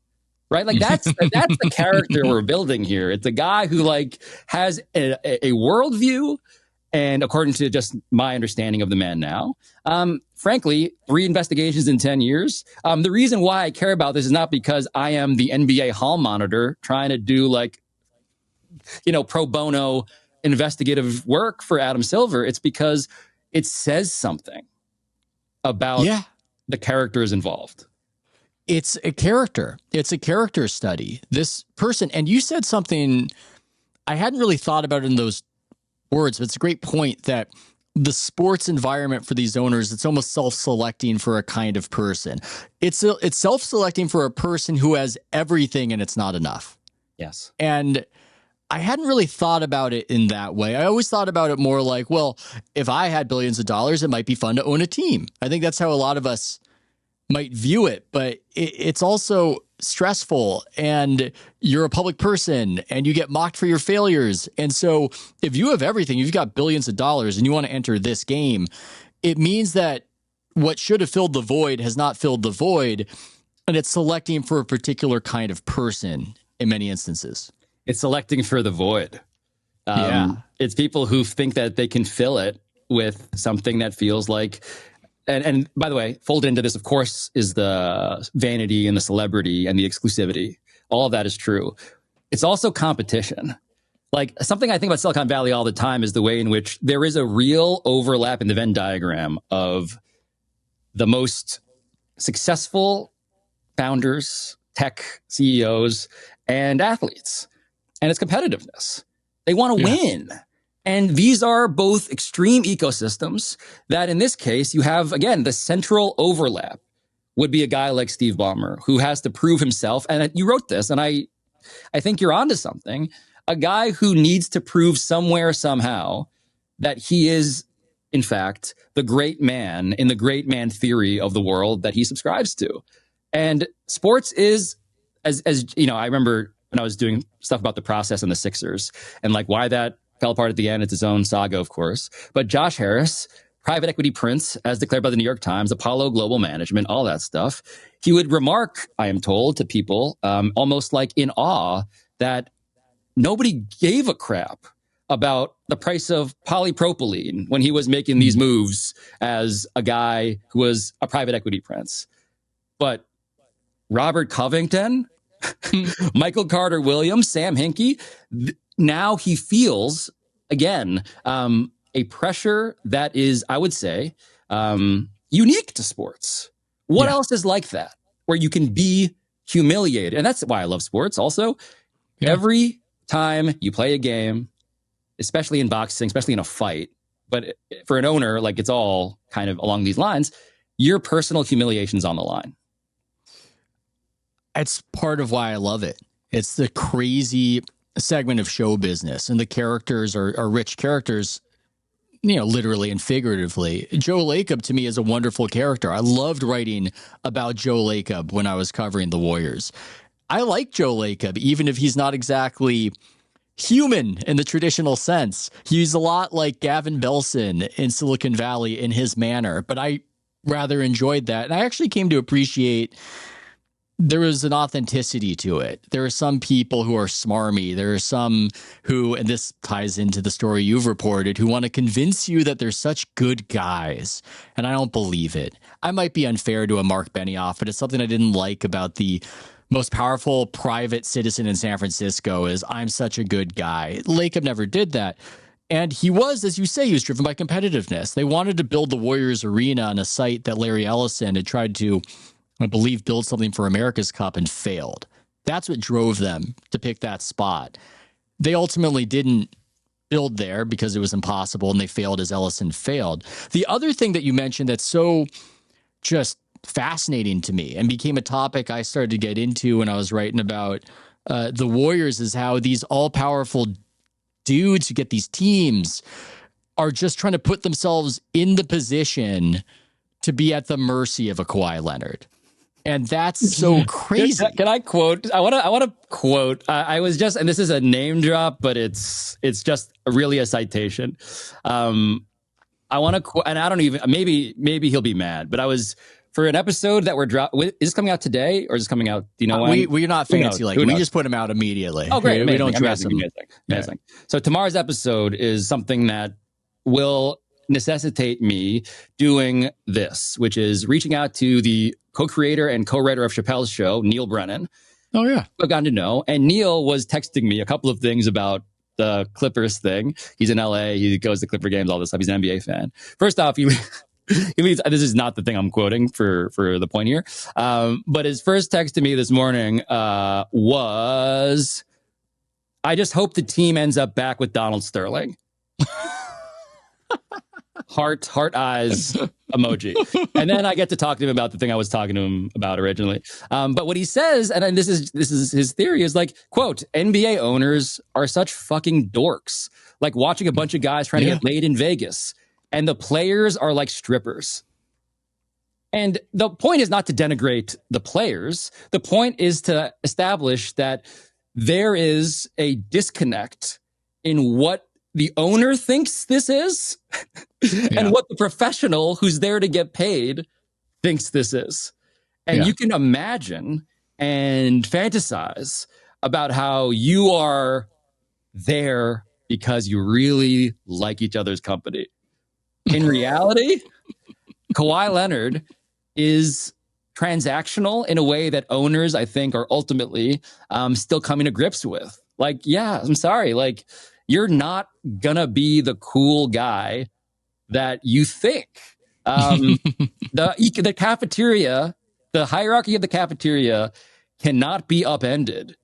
right? Like that's the character we're building here. It's a guy who like has a worldview, and according to just my understanding of the man now, frankly, 3 investigations in 10 years. The reason why I care about this is not because I am the NBA hall monitor trying to do like, pro bono investigative work for Adam Silver. It's because it says something about the characters involved. It's a character. It's a character study. This person, and you said something I hadn't really thought about in those words, but it's a great point that the sports environment for these owners, it's almost self-selecting for a kind of person. It's self-selecting for a person who has everything and it's not enough. Yes. And I hadn't really thought about it in that way. I always thought about it more like, well, if I had billions of dollars, it might be fun to own a team. I think that's how a lot of us might view it, but it's also stressful, and you're a public person and you get mocked for your failures. And so if you have everything, you've got billions of dollars and you want to enter this game, it means that what should have filled the void has not filled the void, and it's selecting for a particular kind of person in many instances. It's selecting for the void. It's people who think that they can fill it with something that feels like, and by the way, folded into this, of course, is the vanity and the celebrity and the exclusivity. All of that is true. It's also competition. Like, something I think about Silicon Valley all the time is the way in which there is a real overlap in the Venn diagram of the most successful founders, tech CEOs, and athletes. And it's competitiveness. They want to win. And these are both extreme ecosystems that, in this case, you have, again, the central overlap would be a guy like Steve Ballmer, who has to prove himself. And you wrote this, and I think you're onto something. A guy who needs to prove somewhere, somehow, that he is, in fact, the great man in the great man theory of the world that he subscribes to. And sports is, as you know, I remember when I was doing stuff about the process and the Sixers and like why that fell apart at the end. It's its own saga, of course. But Josh Harris, private equity prince, as declared by the New York Times, Apollo Global Management, all that stuff. He would remark, I am told, to people almost like in awe that nobody gave a crap about the price of polypropylene when he was making these moves as a guy who was a private equity prince. But Robert Covington, Michael Carter Williams, Sam Hinkie, now he feels, again, a pressure that is, I would say, unique to sports. What else is like that, where you can be humiliated? And that's why I love sports also. Every time you play a game, especially in boxing, especially in a fight, but for an owner, like it's all kind of along these lines, your personal humiliation's on the line. It's part of why I love it. It's the crazy segment of show business, and the characters are rich characters, literally and figuratively. Joe Lacob, to me, is a wonderful character. I loved writing about Joe Lacob when I was covering the Warriors. I like Joe Lacob, even if he's not exactly human in the traditional sense. He's a lot like Gavin Belson in Silicon Valley in his manner, but I rather enjoyed that. And I actually came to appreciate there was an authenticity to it. There are some people who are smarmy. There are some who, and this ties into the story you've reported, who want to convince you that they're such good guys. And I don't believe it. I might be unfair to a Mark Benioff, but it's something I didn't like about the most powerful private citizen in San Francisco is I'm such a good guy. Lacob never did that. And he was, as you say, he was driven by competitiveness. They wanted to build the Warriors Arena on a site that Larry Ellison had tried to, I believe, build something for America's Cup and failed. That's what drove them to pick that spot. They ultimately didn't build there because it was impossible, and they failed as Ellison failed. The other thing that you mentioned that's so just fascinating to me and became a topic I started to get into when I was writing about the Warriors, is how these all-powerful dudes who get these teams are just trying to put themselves in the position to be at the mercy of a Kawhi Leonard. And that's so crazy. Can I quote? I want to quote. I was just, and this is a name drop, but it's just really a citation. I want to quote, and I don't even, maybe he'll be mad, but I was, for an episode that we're is this coming out today or is this coming out? Do you know when? We're not fancy like we just put him out immediately. Oh, great! We don't dress him. Amazing. So tomorrow's episode is something that will necessitate me doing this, which is reaching out to the co-creator and co-writer of Chappelle's show, Neil Brennan. Oh yeah, I've gotten to know, and Neil was texting me a couple of things about the Clippers thing. He's in LA. He goes to Clipper games, all this stuff. He's an NBA fan. First off, he leaves, this is not the thing I'm quoting for the point here. But his first text to me this morning was, I just hope the team ends up back with Donald Sterling. Heart eyes emoji. And then I get to talk to him about the thing I was talking to him about originally. But what he says, and this is his theory, is like, quote, NBA owners are such fucking dorks. Like watching a bunch of guys trying to get laid in Vegas. And the players are like strippers. And the point is not to denigrate the players. The point is to establish that there is a disconnect in what the owner thinks this is and what the professional who's there to get paid thinks this is. And you can imagine and fantasize about how you are there because you really like each other's company. In reality, Kawhi Leonard is transactional in a way that owners, I think, are ultimately still coming to grips with. Like, yeah, I'm sorry. Like, you're not going to be the cool guy that you think. The cafeteria, the hierarchy of the cafeteria cannot be upended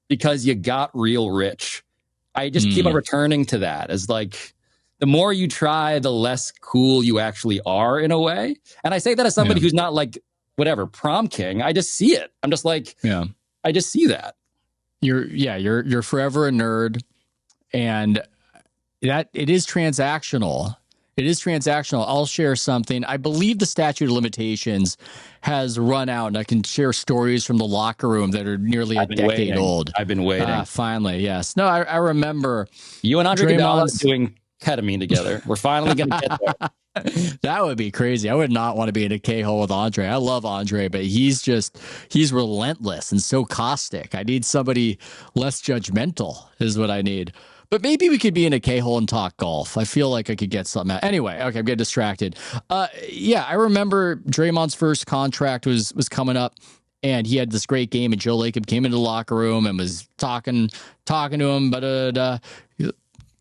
because you got real rich. I just keep on returning to that as like, the more you try, the less cool you actually are in a way. And I say that as somebody who's not like, whatever, prom king. I just see it. I'm just like, I just see that. You're forever a nerd. And that it is transactional. It is transactional. I'll share something. I believe the statute of limitations has run out, and I can share stories from the locker room that are nearly a decade old. I've been waiting. Finally, yes. No, I remember you and Andre Iguodala doing ketamine together. We're finally going to get there. That would be crazy. I would not want to be in a K-hole with Andre. I love Andre, but he's relentless and so caustic. I need somebody less judgmental is what I need. But maybe we could be in a K-hole and talk golf. I feel like I could get something out. Anyway, okay, I'm getting distracted. I remember Draymond's first contract was coming up, and he had this great game, and Joe Lacob came into the locker room and was talking to him, but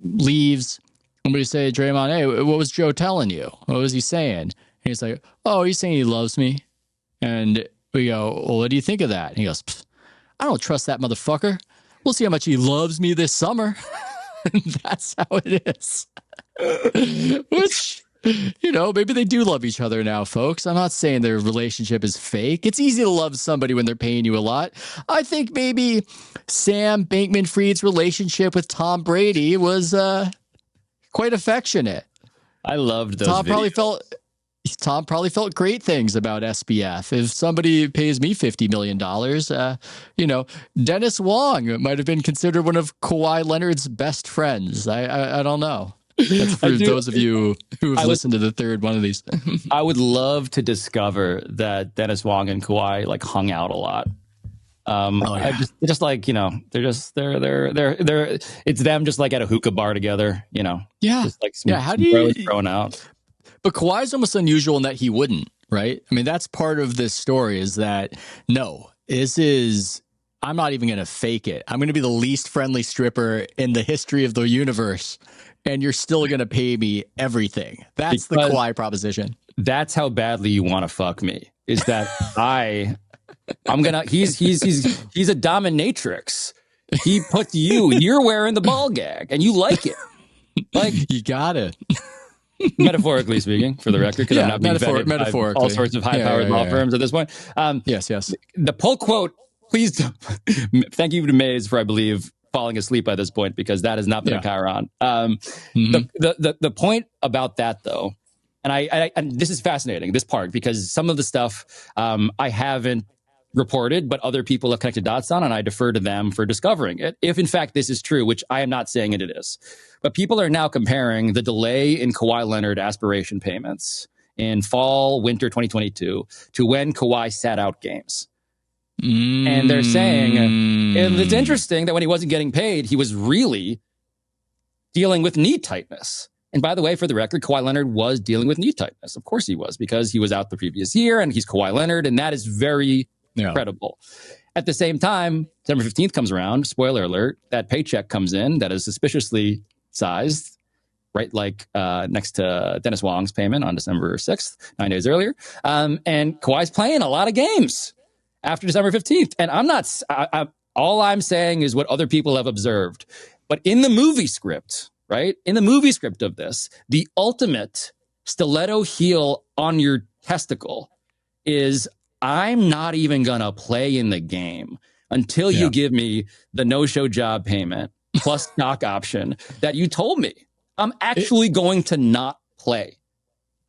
leaves. And we say, Draymond, hey, what was Joe telling you? What was he saying? And he's like, oh, he's saying he loves me. And we go, well, what do you think of that? And he goes, I don't trust that motherfucker. We'll see how much he loves me this summer. And that's how it is. Which, maybe they do love each other now, folks. I'm not saying their relationship is fake. It's easy to love somebody when they're paying you a lot. I think maybe Sam Bankman-Fried's relationship with Tom Brady was quite affectionate. I loved those videos. Tom probably felt great things about SBF. If somebody pays me $50 million, Dennis Wong might have been considered one of Kawhi Leonard's best friends. I don't know. That's for those of you who have listened to the third one of these. I would love to discover that Dennis Wong and Kawhi like hung out a lot. They're just like, they're it's them just like at a hookah bar together, just like some how do you throwing out? But Kawhi's almost unusual in that he wouldn't, right? I mean, that's part of this story is that, I'm not even going to fake it. I'm going to be the least friendly stripper in the history of the universe, and you're still going to pay me everything. That's the Kawhi proposition. That's how badly you want to fuck me, is that he's a dominatrix. He puts you're wearing the ball gag and you like it. Like you got it. Metaphorically speaking, for the record, because I'm not being vetted by all sorts of high-powered law firms at this point. Yes. The pull quote, please thank you to Maze for, I believe, falling asleep by this point, because that has not been a Chiron. The point about that, though, and this is fascinating, this part, because some of the stuff I haven't reported, but other people have connected dots on, and I defer to them for discovering it. If in fact this is true, which I am not saying it is, but people are now comparing the delay in Kawhi Leonard aspiration payments in fall, winter 2022 to when Kawhi sat out games. And they're saying, and it's interesting that when he wasn't getting paid, he was really dealing with knee tightness. And by the way, for the record, Kawhi Leonard was dealing with knee tightness. Of course he was, because he was out the previous year and he's Kawhi Leonard, and that is very credible. At the same time, December 15th comes around, spoiler alert, that paycheck comes in that is suspiciously sized, right? Like next to Dennis Wong's payment on December 6th, 9 days earlier. And Kawhi's playing a lot of games after December 15th. And all I'm saying is what other people have observed. But in the movie script, right? In the movie script of this, the ultimate stiletto heel on your testicle is, I'm not even going to play in the game until you give me the no-show job payment plus stock option that you told me. I'm actually going to not play.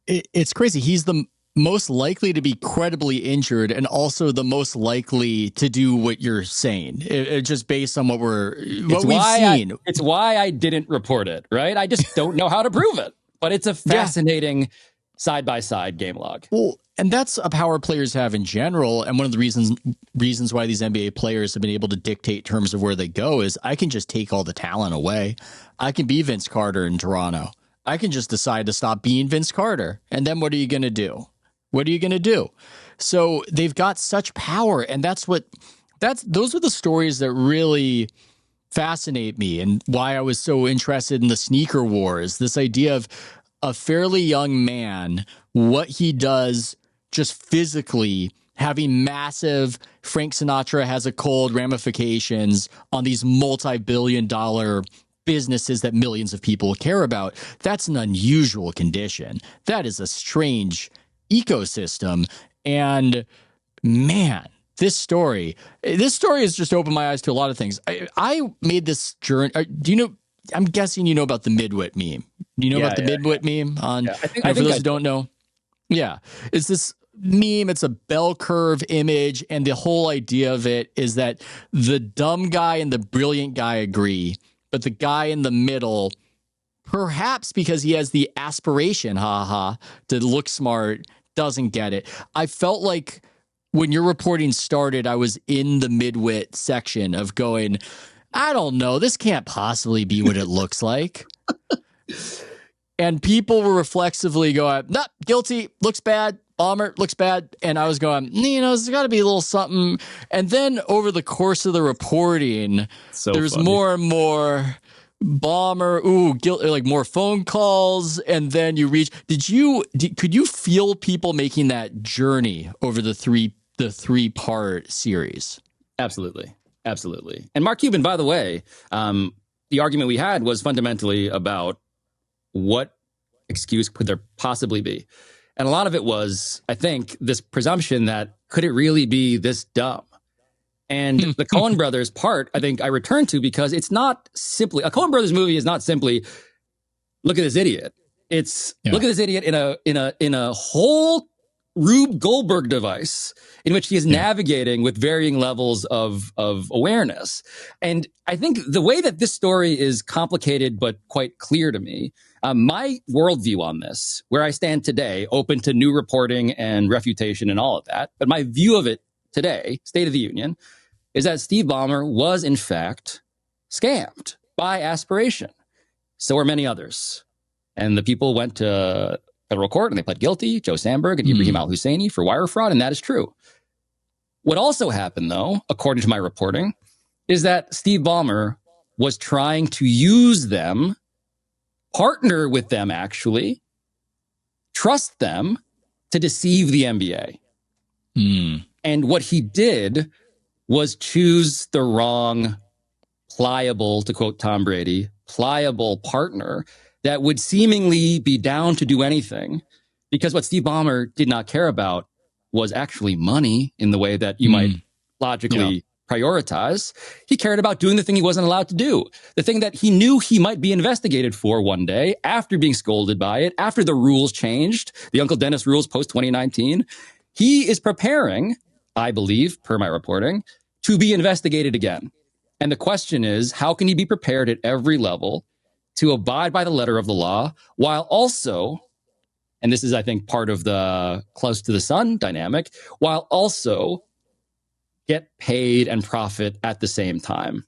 It's crazy. He's the most likely to be credibly injured and also the most likely to do what you're saying. Just based on what we've seen. It's why I didn't report it, right? I just don't know how to prove it. But it's a fascinating side-by-side game log. Well, and that's a power players have in general. And one of the reasons why these NBA players have been able to dictate terms of where they go is I can just take all the talent away. I can be Vince Carter in Toronto. I can just decide to stop being Vince Carter. And then what are you going to do? What are you going to do? So they've got such power. And those are the stories that really fascinate me and why I was so interested in the sneaker wars. This idea of a fairly young man, what he does just physically, having massive Frank Sinatra has a cold ramifications on these multi-billion-dollar businesses that millions of people care about. That's an unusual condition. That is a strange ecosystem. And man, this story has just opened my eyes to a lot of things. I made this journey. Do you know? I'm guessing you know about the Midwit meme. Do you know about the Midwit meme? For those who don't know, it's this meme. It's a bell curve image, and the whole idea of it is that the dumb guy and the brilliant guy agree, but the guy in the middle, perhaps because he has the aspiration, to look smart, doesn't get it. I felt like when your reporting started, I was in the Midwit section of going, I don't know, this can't possibly be what it looks like. And people were reflexively going, nah, guilty, looks bad, bomber, looks bad. And I was going, there's got to be a little something. And then over the course of the reporting, there's more and more bomber, guilty, like more phone calls. And then you reach, could you feel people making that journey over the three-part series? Absolutely. And Mark Cuban, by the way, the argument we had was fundamentally about what excuse could there possibly be? And a lot of it was, I think, this presumption that could it really be this dumb? And the Coen Brothers part, I think I returned to because it's not simply, a Coen Brothers movie is not simply, look at this idiot. It's look at this idiot in a whole Rube Goldberg device in which he is navigating with varying levels of awareness. And I think the way that this story is complicated but quite clear to me, my worldview on this, where I stand today, open to new reporting and refutation and all of that, but my view of it today, State of the Union, is that Steve Ballmer was in fact scammed by aspiration. So are many others. And the people went to federal court and they pled guilty, Joe Sandberg and Ibrahim Al-Husseini, for wire fraud, and that is true. What also happened, though, according to my reporting, is that Steve Ballmer was trying to use them, partner with them, actually, trust them to deceive the NBA. And what he did was choose the wrong pliable, to quote Tom Brady, pliable partner that would seemingly be down to do anything, because what Steve Ballmer did not care about was actually money in the way that you might logically prioritize. He cared about doing the thing he wasn't allowed to do, the thing that he knew he might be investigated for one day after being scolded by it, after the rules changed, the Uncle Dennis rules post 2019. He is preparing, I believe, per my reporting, to be investigated again. And the question is, how can you be prepared at every level to abide by the letter of the law while also, and this is, I think, part of the close to the sun dynamic, while also get paid and profit at the same time.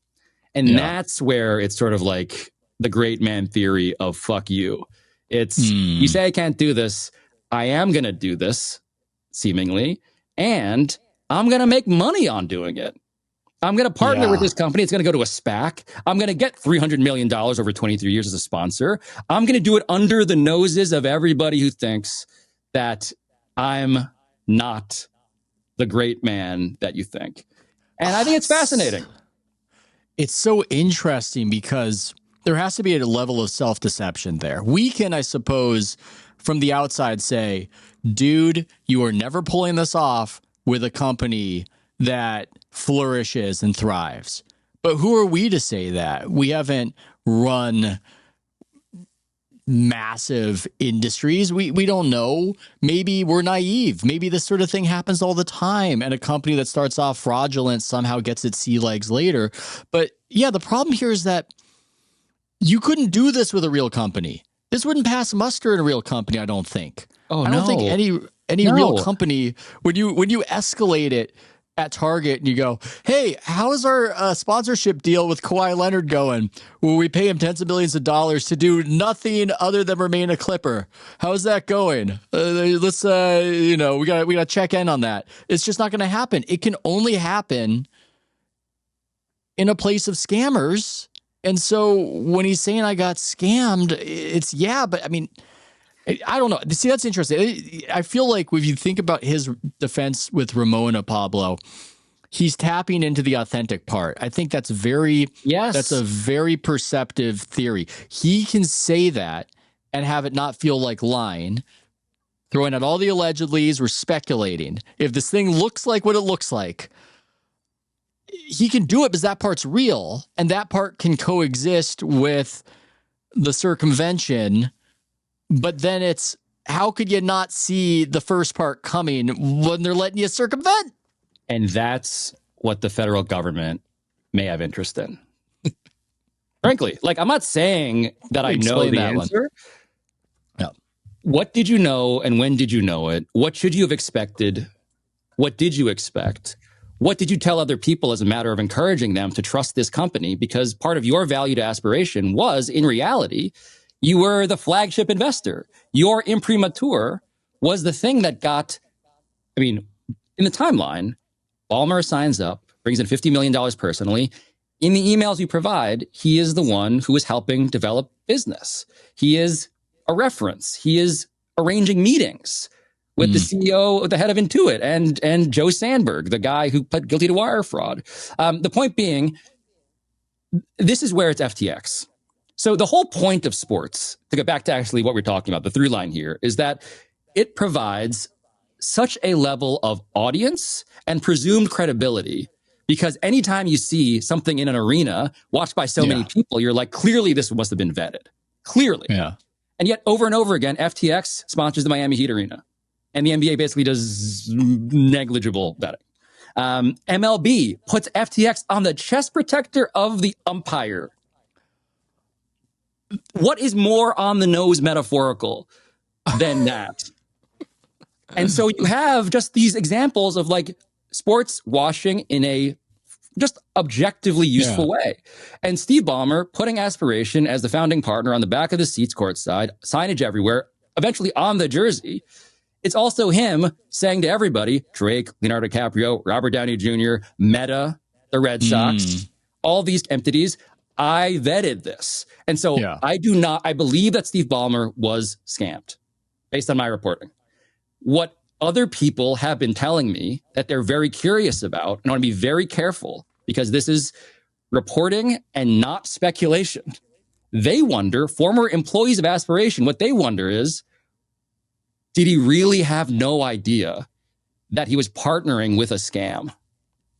And that's where it's sort of like the great man theory of fuck you. It's, you say I can't do this. I am going to do this, seemingly, and I'm going to make money on doing it. I'm going to partner with this company. It's going to go to a SPAC. I'm going to get $300 million over 23 years as a sponsor. I'm going to do it under the noses of everybody who thinks that I'm not the great man that you think. And I think it's fascinating. It's so interesting because there has to be a level of self-deception there. We can, I suppose, from the outside say, dude, you are never pulling this off with a company that flourishes and thrives. But who are we to say that? We haven't run massive industries. We don't know. Maybe we're naive. Maybe this sort of thing happens all the time, and a company that starts off fraudulent somehow gets its sea legs later. But yeah, the problem here is that you couldn't do this with a real company. This wouldn't pass muster in a real company, I don't think. I don't think any real company, when you escalate it at Target and you go, hey, how is our sponsorship deal with Kawhi Leonard going? Will we pay him tens of millions of dollars to do nothing other than remain a Clipper? How's that going? Let's, we got to check in on that. It's just not going to happen. It can only happen in a place of scammers. And so when he's saying I got scammed, it's but I mean, I don't know. See, that's interesting. I feel like if you think about his defense with Ramona Pablo, he's tapping into the authentic part. I think that's that's a very perceptive theory. He can say that and have it not feel like lying, throwing out all the allegedlys. We're speculating. If this thing looks like what it looks like, he can do it because that part's real, and that part can coexist with the circumvention. But then it's, how could you not see the first part coming when they're letting you circumvent? And that's what the federal government may have interest in. Frankly, like, I'm not saying that I know the answer. No. What did you know and when did you know it? What should you have expected? What did you expect? What did you tell other people as a matter of encouraging them to trust this company? Because part of your valued aspiration was, in reality, you were the flagship investor. Your imprimatur was the thing that got, in the timeline, Ballmer signs up, brings in $50 million personally. In the emails you provide, he is the one who is helping develop business. He is a reference. He is arranging meetings with the CEO, the head of Intuit, and Joe Sandberg, the guy who pled guilty to wire fraud. The point being, this is where it's FTX. So the whole point of sports, to get back to actually what we're talking about, the through line here, is that it provides such a level of audience and presumed credibility, because anytime you see something in an arena watched by so many people, you're like, clearly this must have been vetted. Clearly. Yeah. And yet over and over again, FTX sponsors the Miami Heat arena, and the NBA basically does negligible betting. MLB puts FTX on the chest protector of the umpire. What is more on the nose metaphorical than that? And so you have just these examples of like sports washing in a just objectively useful way. And Steve Ballmer putting aspiration as the founding partner on the back of the seats courtside, signage everywhere, eventually on the jersey. It's also him saying to everybody, Drake, Leonardo DiCaprio, Robert Downey Jr., Meta, the Red Sox, all these entities, I vetted this. And so I believe that Steve Ballmer was scammed based on my reporting. What other people have been telling me that they're very curious about, and I want to be very careful because this is reporting and not speculation. they wonder, former employees of Aspiration, what they wonder is, did he really have no idea that he was partnering with a scam?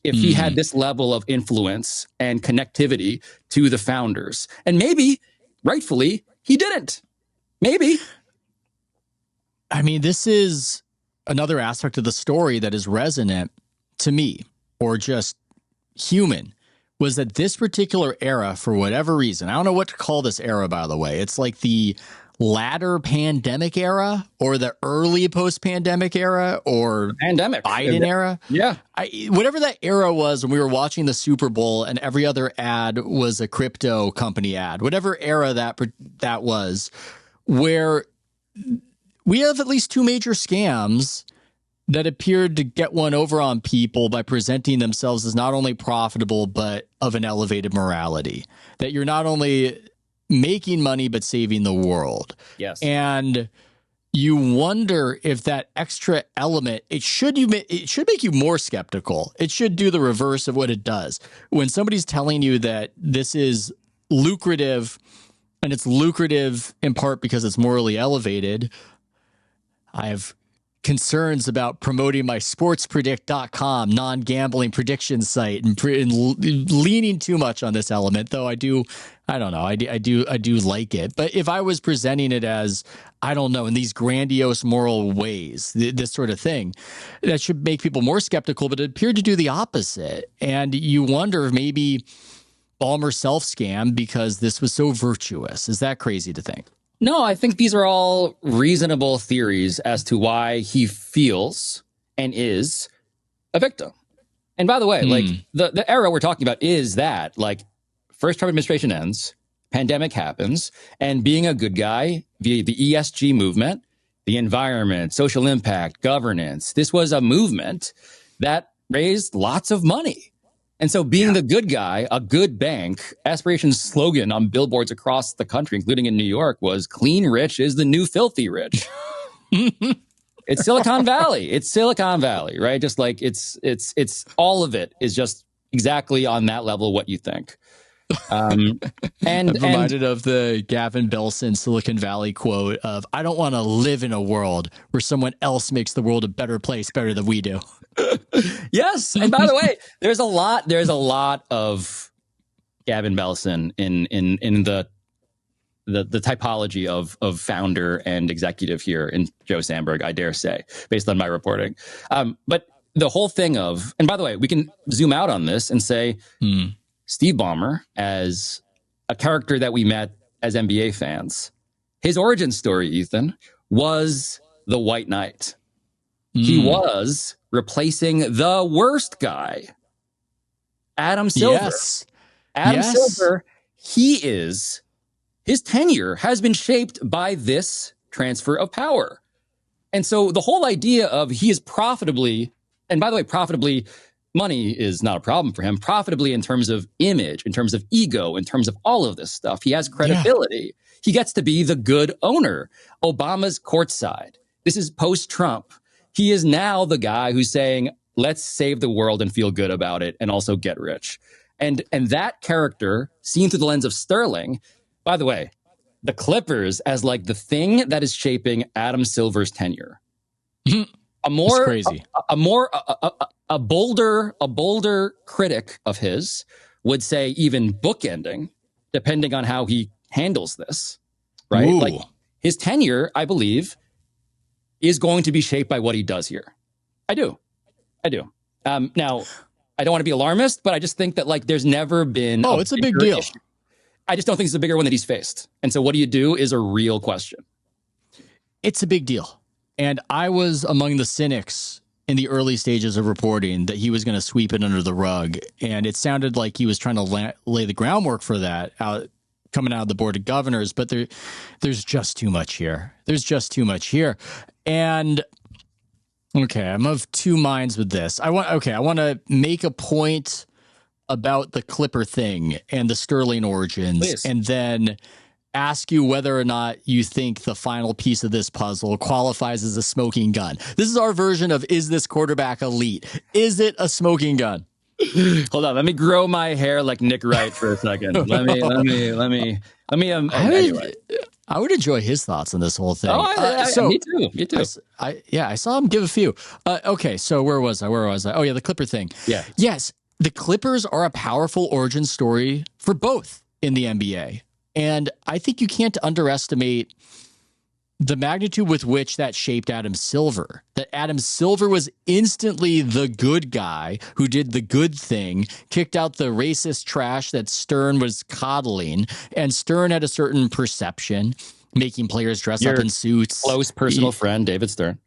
If he had this level of influence and connectivity to the founders. And maybe, rightfully, he didn't. Maybe. I mean, this is another aspect of the story that is resonant to me, or just human, was that this particular era, for whatever reason, I don't know what to call this era, by the way. It's like the latter pandemic era, or the early post-pandemic era, or pandemic Biden era. Yeah. Whatever that era was when we were watching the Super Bowl and every other ad was a crypto company ad, whatever era that was, where we have at least two major scams that appeared to get one over on people by presenting themselves as not only profitable, but of an elevated morality, that you're not only making money, but saving the world. Yes. And you wonder if that extra element, it should make you more skeptical. It should do the reverse of what it does. When somebody's telling you that this is lucrative, and it's lucrative in part because it's morally elevated, I have concerns about promoting my sportspredict.com non-gambling prediction site and leaning too much on this element, though I do like it. But if I was presenting it as, I don't know, in these grandiose moral ways, this sort of thing, that should make people more skeptical, but it appeared to do the opposite. And you wonder if maybe Ballmer self-scammed because this was so virtuous. Is that crazy to think? No, I think these are all reasonable theories as to why he feels and is a victim. And by the way, like the era we're talking about is that, like, first Trump administration ends, pandemic happens, and being a good guy via the ESG movement, the environment, social impact, governance, this was a movement that raised lots of money. And so being the good guy, a good bank, Aspiration's slogan on billboards across the country, including in New York, was clean rich is the new filthy rich. It's Silicon Valley. It's Silicon Valley, right? Just like it's all of it is just exactly on that level what you think. And I'm reminded of the Gavin Belson Silicon Valley quote of, I don't want to live in a world where someone else makes the world a better place better than we do. Yes. And by the way, there's a lot of Gavin Belson in the typology of founder and executive here in Joe Sandberg, I dare say, based on my reporting. But the whole thing of, and by the way, we can zoom out on this and say, Steve Ballmer, as a character that we met as NBA fans, his origin story, Ethan, was the White Knight. He was replacing the worst guy, Adam Silver. Yes. Adam Silver, his tenure has been shaped by this transfer of power. And so the whole idea of he is profitably, and by the way, profitably, money is not a problem for him, profitably in terms of image, in terms of ego, in terms of all of this stuff. He has credibility. He gets to be the good owner. Obama's courtside. This is post-Trump. He is now the guy who's saying, let's save the world and feel good about it and also get rich. And that character, seen through the lens of Sterling, by the way, the Clippers as like the thing that is shaping Adam Silver's tenure. A bolder critic of his would say even bookending, depending on how he handles this, right? Ooh. Like his tenure, I believe, is going to be shaped by what he does here. I do. Now, I don't want to be alarmist, but I just think that like there's never been. Oh, it's a big deal. Issue. I just don't think it's a bigger one that he's faced. And so what do you do is a real question. It's a big deal. And I was among the cynics in the early stages of reporting that he was going to sweep it under the rug. And it sounded like he was trying to lay the groundwork for that coming out of the Board of Governors. But there's just too much here. And okay, I'm of two minds with this. I want to make a point about the Clipper thing and the Sterling origins. Please. And then ask you whether or not you think the final piece of this puzzle qualifies as a smoking gun. This is our version of, is this quarterback elite? Is it a smoking gun? Hold on, let me grow my hair like Nick Wright for a second. Let me. Anyway. I would enjoy his thoughts on this whole thing. Me too. I saw him give a few. Okay, so where was I? Oh yeah, the Clipper thing. Yeah. Yes, the Clippers are a powerful origin story for both in the NBA, and I think you can't underestimate the magnitude with which that shaped Adam Silver. That Adam Silver was instantly the good guy who did the good thing, kicked out the racist trash that Stern was coddling, and Stern had a certain perception, making players dress up in suits. Close personal friend, David Stern.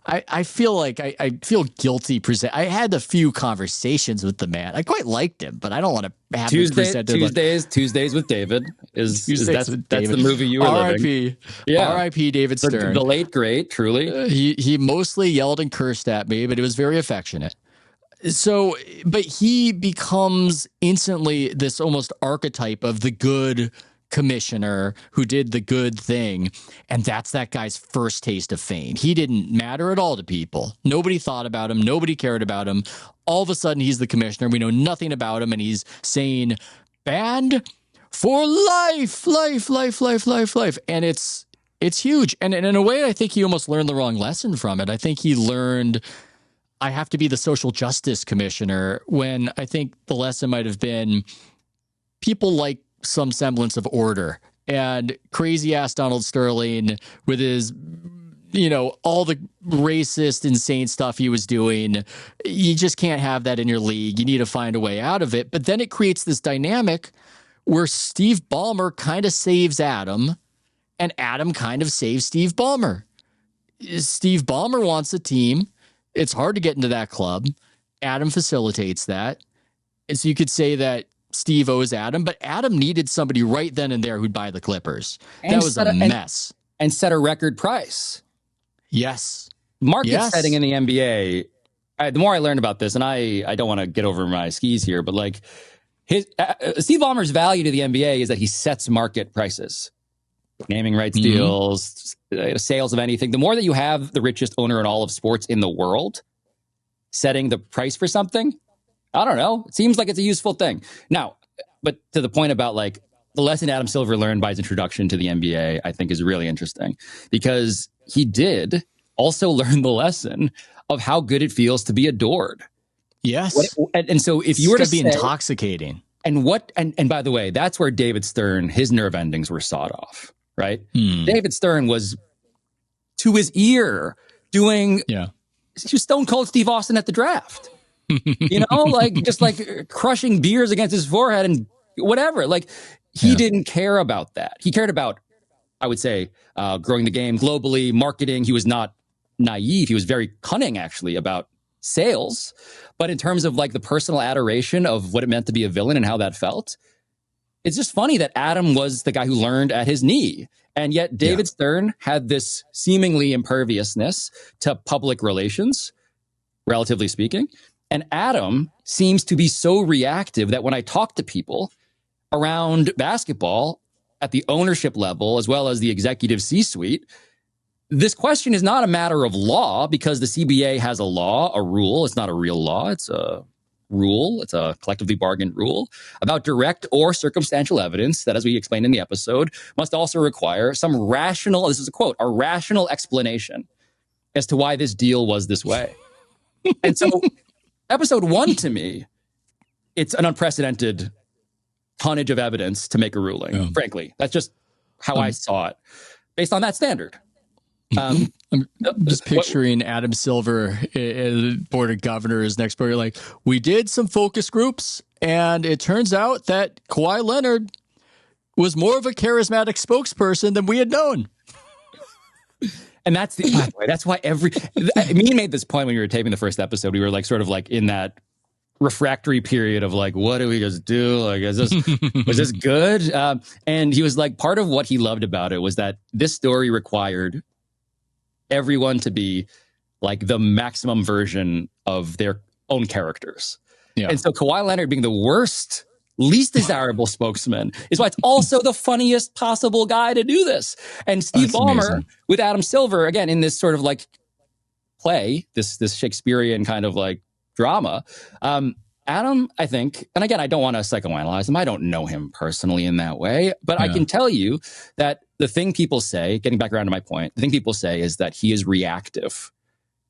I feel like I feel guilty. I had a few conversations with the man. I quite liked him, but I don't want to have Tuesdays with David that's the movie you were living. R.I.P. David Stern, the late great. Truly, he mostly yelled and cursed at me, but it was very affectionate. So, but he becomes instantly this almost archetype of the good commissioner who did the good thing, and that's that guy's first taste of fame. He didn't matter at all to people. Nobody thought about him. Nobody cared about him. All of a sudden, he's the commissioner. We know nothing about him, and he's saying, "Banned for life, life, and it's huge. And in a way, I think he almost learned the wrong lesson from it. I think he learned, I have to be the social justice commissioner, when I think the lesson might have been people like some semblance of order. And crazy ass Donald Sterling with his, all the racist, insane stuff he was doing. You just can't have that in your league. You need to find a way out of it. But then it creates this dynamic where Steve Ballmer kind of saves Adam, and Adam kind of saves Steve Ballmer. Steve Ballmer wants a team. It's hard to get into that club. Adam facilitates that. And so you could say that Steve owes Adam, but Adam needed somebody right then and there who'd buy the Clippers. That was a mess. And set a record price. Yes. Market setting in the NBA. The more I learned about this, and I don't want to get over my skis here, but like Steve Ballmer's value to the NBA is that he sets market prices. Naming rights deals, sales of anything. The more that you have the richest owner in all of sports in the world setting the price for something, I don't know. It seems like it's a useful thing. Now, but to the point about like the lesson Adam Silver learned by his introduction to the NBA, I think is really interesting, because he did also learn the lesson of how good it feels to be adored. Yes. And so if you were to be intoxicating. And by the way, that's where David Stern, his nerve endings were sawed off, right? David Stern was to his ear doing, he was Stone Cold Steve Austin at the draft. Just crushing beers against his forehead and whatever. Like, he didn't care about that. He cared about, I would say, growing the game globally, marketing. He was not naive. He was very cunning, actually, about sales. But in terms of like the personal adoration of what it meant to be a villain and how that felt, it's just funny that Adam was the guy who learned at his knee. And yet David Stern had this seemingly imperviousness to public relations, relatively speaking. And Adam seems to be so reactive that when I talk to people around basketball at the ownership level, as well as the executive C-suite, this question is not a matter of law, because the CBA has a law, a rule. It's not a real law. It's a rule. It's a collectively bargained rule about direct or circumstantial evidence that, as we explained in the episode, must also require some rational, this is a quote, a rational explanation as to why this deal was this way. And so episode 1, to me, it's an unprecedented tonnage of evidence to make a ruling. Frankly, that's just how I saw it, based on that standard. I'm just picturing Adam Silver, Board of Governors, next board. You're like, we did some focus groups, and it turns out that Kawhi Leonard was more of a charismatic spokesperson than we had known. And that's why me made this point when we were taping the first episode. We were like, sort of like in that refractory period of like, what do we just do? Like, was this good? And he was like, part of what he loved about it was that this story required everyone to be like the maximum version of their own characters. Yeah. And so Kawhi Leonard being the worst, least desirable spokesman is why it's also the funniest possible guy to do this. And Steve Ballmer with Adam Silver, again, in this sort of like play, this Shakespearean kind of like drama, Adam, I think, and again, I don't want to psychoanalyze him. I don't know him personally in that way, but I can tell you that the thing people say, getting back around to my point, the thing people say is that he is reactive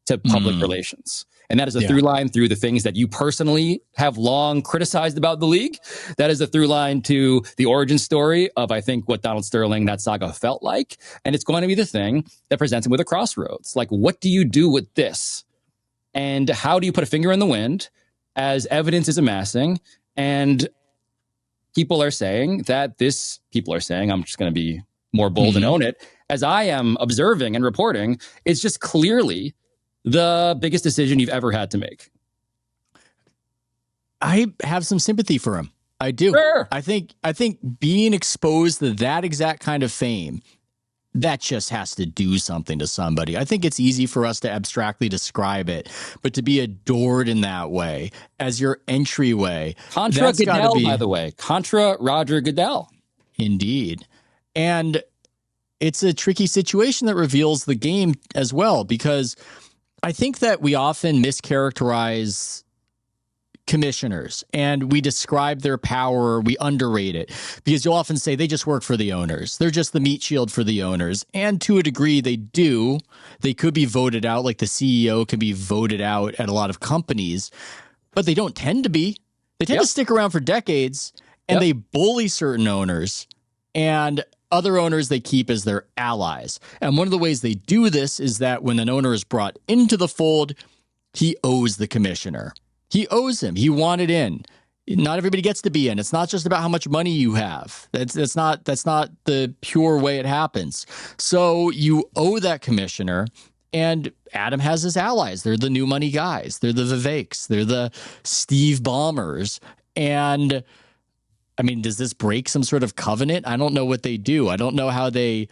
to public relations. And that is a through line through the things that you personally have long criticized about the league. That is a through line to the origin story of, I think, what Donald Sterling, that saga felt like. And it's going to be the thing that presents him with a crossroads. Like, what do you do with this? And how do you put a finger in the wind as evidence is amassing? And people are saying, I'm just going to be more bold and own it, as I am observing and reporting, it's just clearly the biggest decision you've ever had to make. I have some sympathy for him. I do. Sure. I think being exposed to that exact kind of fame, that just has to do something to somebody. I think it's easy for us to abstractly describe it, but to be adored in that way as your entryway. Contra Goodell, by the way. Contra Roger Goodell. Indeed. And it's a tricky situation that reveals the game as well, because I think that we often mischaracterize commissioners and we describe their power, we underrate it, because you'll often say they just work for the owners. They're just the meat shield for the owners. And to a degree, they do. They could be voted out, like the CEO can be voted out at a lot of companies, but they don't tend to be. They tend to stick around for decades, and they bully certain owners, and other owners they keep as their allies. And one of the ways they do this is that when an owner is brought into the fold, he owes the commissioner. He owes him. He wanted in. Not everybody gets to be in. It's not just about how much money you have. That's not the pure way it happens. So you owe that commissioner, and Adam has his allies. They're the new money guys. They're the Viveks. They're the Steve Ballmers. And I mean, does this break some sort of covenant? I don't know what they do. I don't know how they...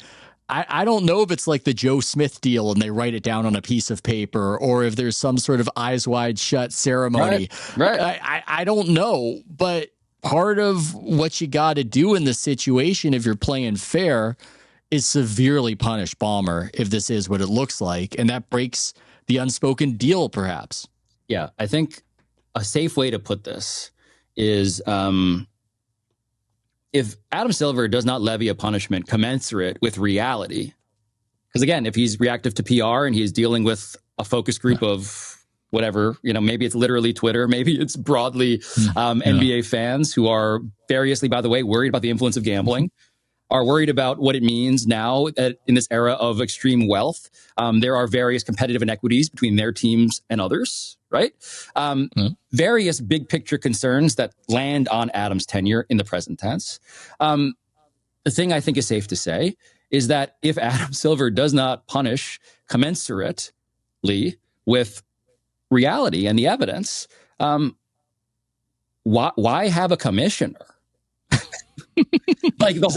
I don't know if it's like the Joe Smith deal and they write it down on a piece of paper, or if there's some sort of eyes wide shut ceremony. Right. I don't know. But part of what you got to do in this situation, if you're playing fair, is severely punish Ballmer if this is what it looks like. And that breaks the unspoken deal, perhaps. Yeah, I think a safe way to put this is... if Adam Silver does not levy a punishment commensurate with reality, because again, if he's reactive to PR and he's dealing with a focus group of whatever, maybe it's literally Twitter, maybe it's broadly NBA fans who are variously, by the way, worried about the influence of gambling, are worried about what it means now in this era of extreme wealth. There are various competitive inequities between their teams and others, right? Various big picture concerns that land on Adam's tenure in the present tense. The thing I think is safe to say is that if Adam Silver does not punish commensurately with reality and the evidence, why have a commissioner? Like the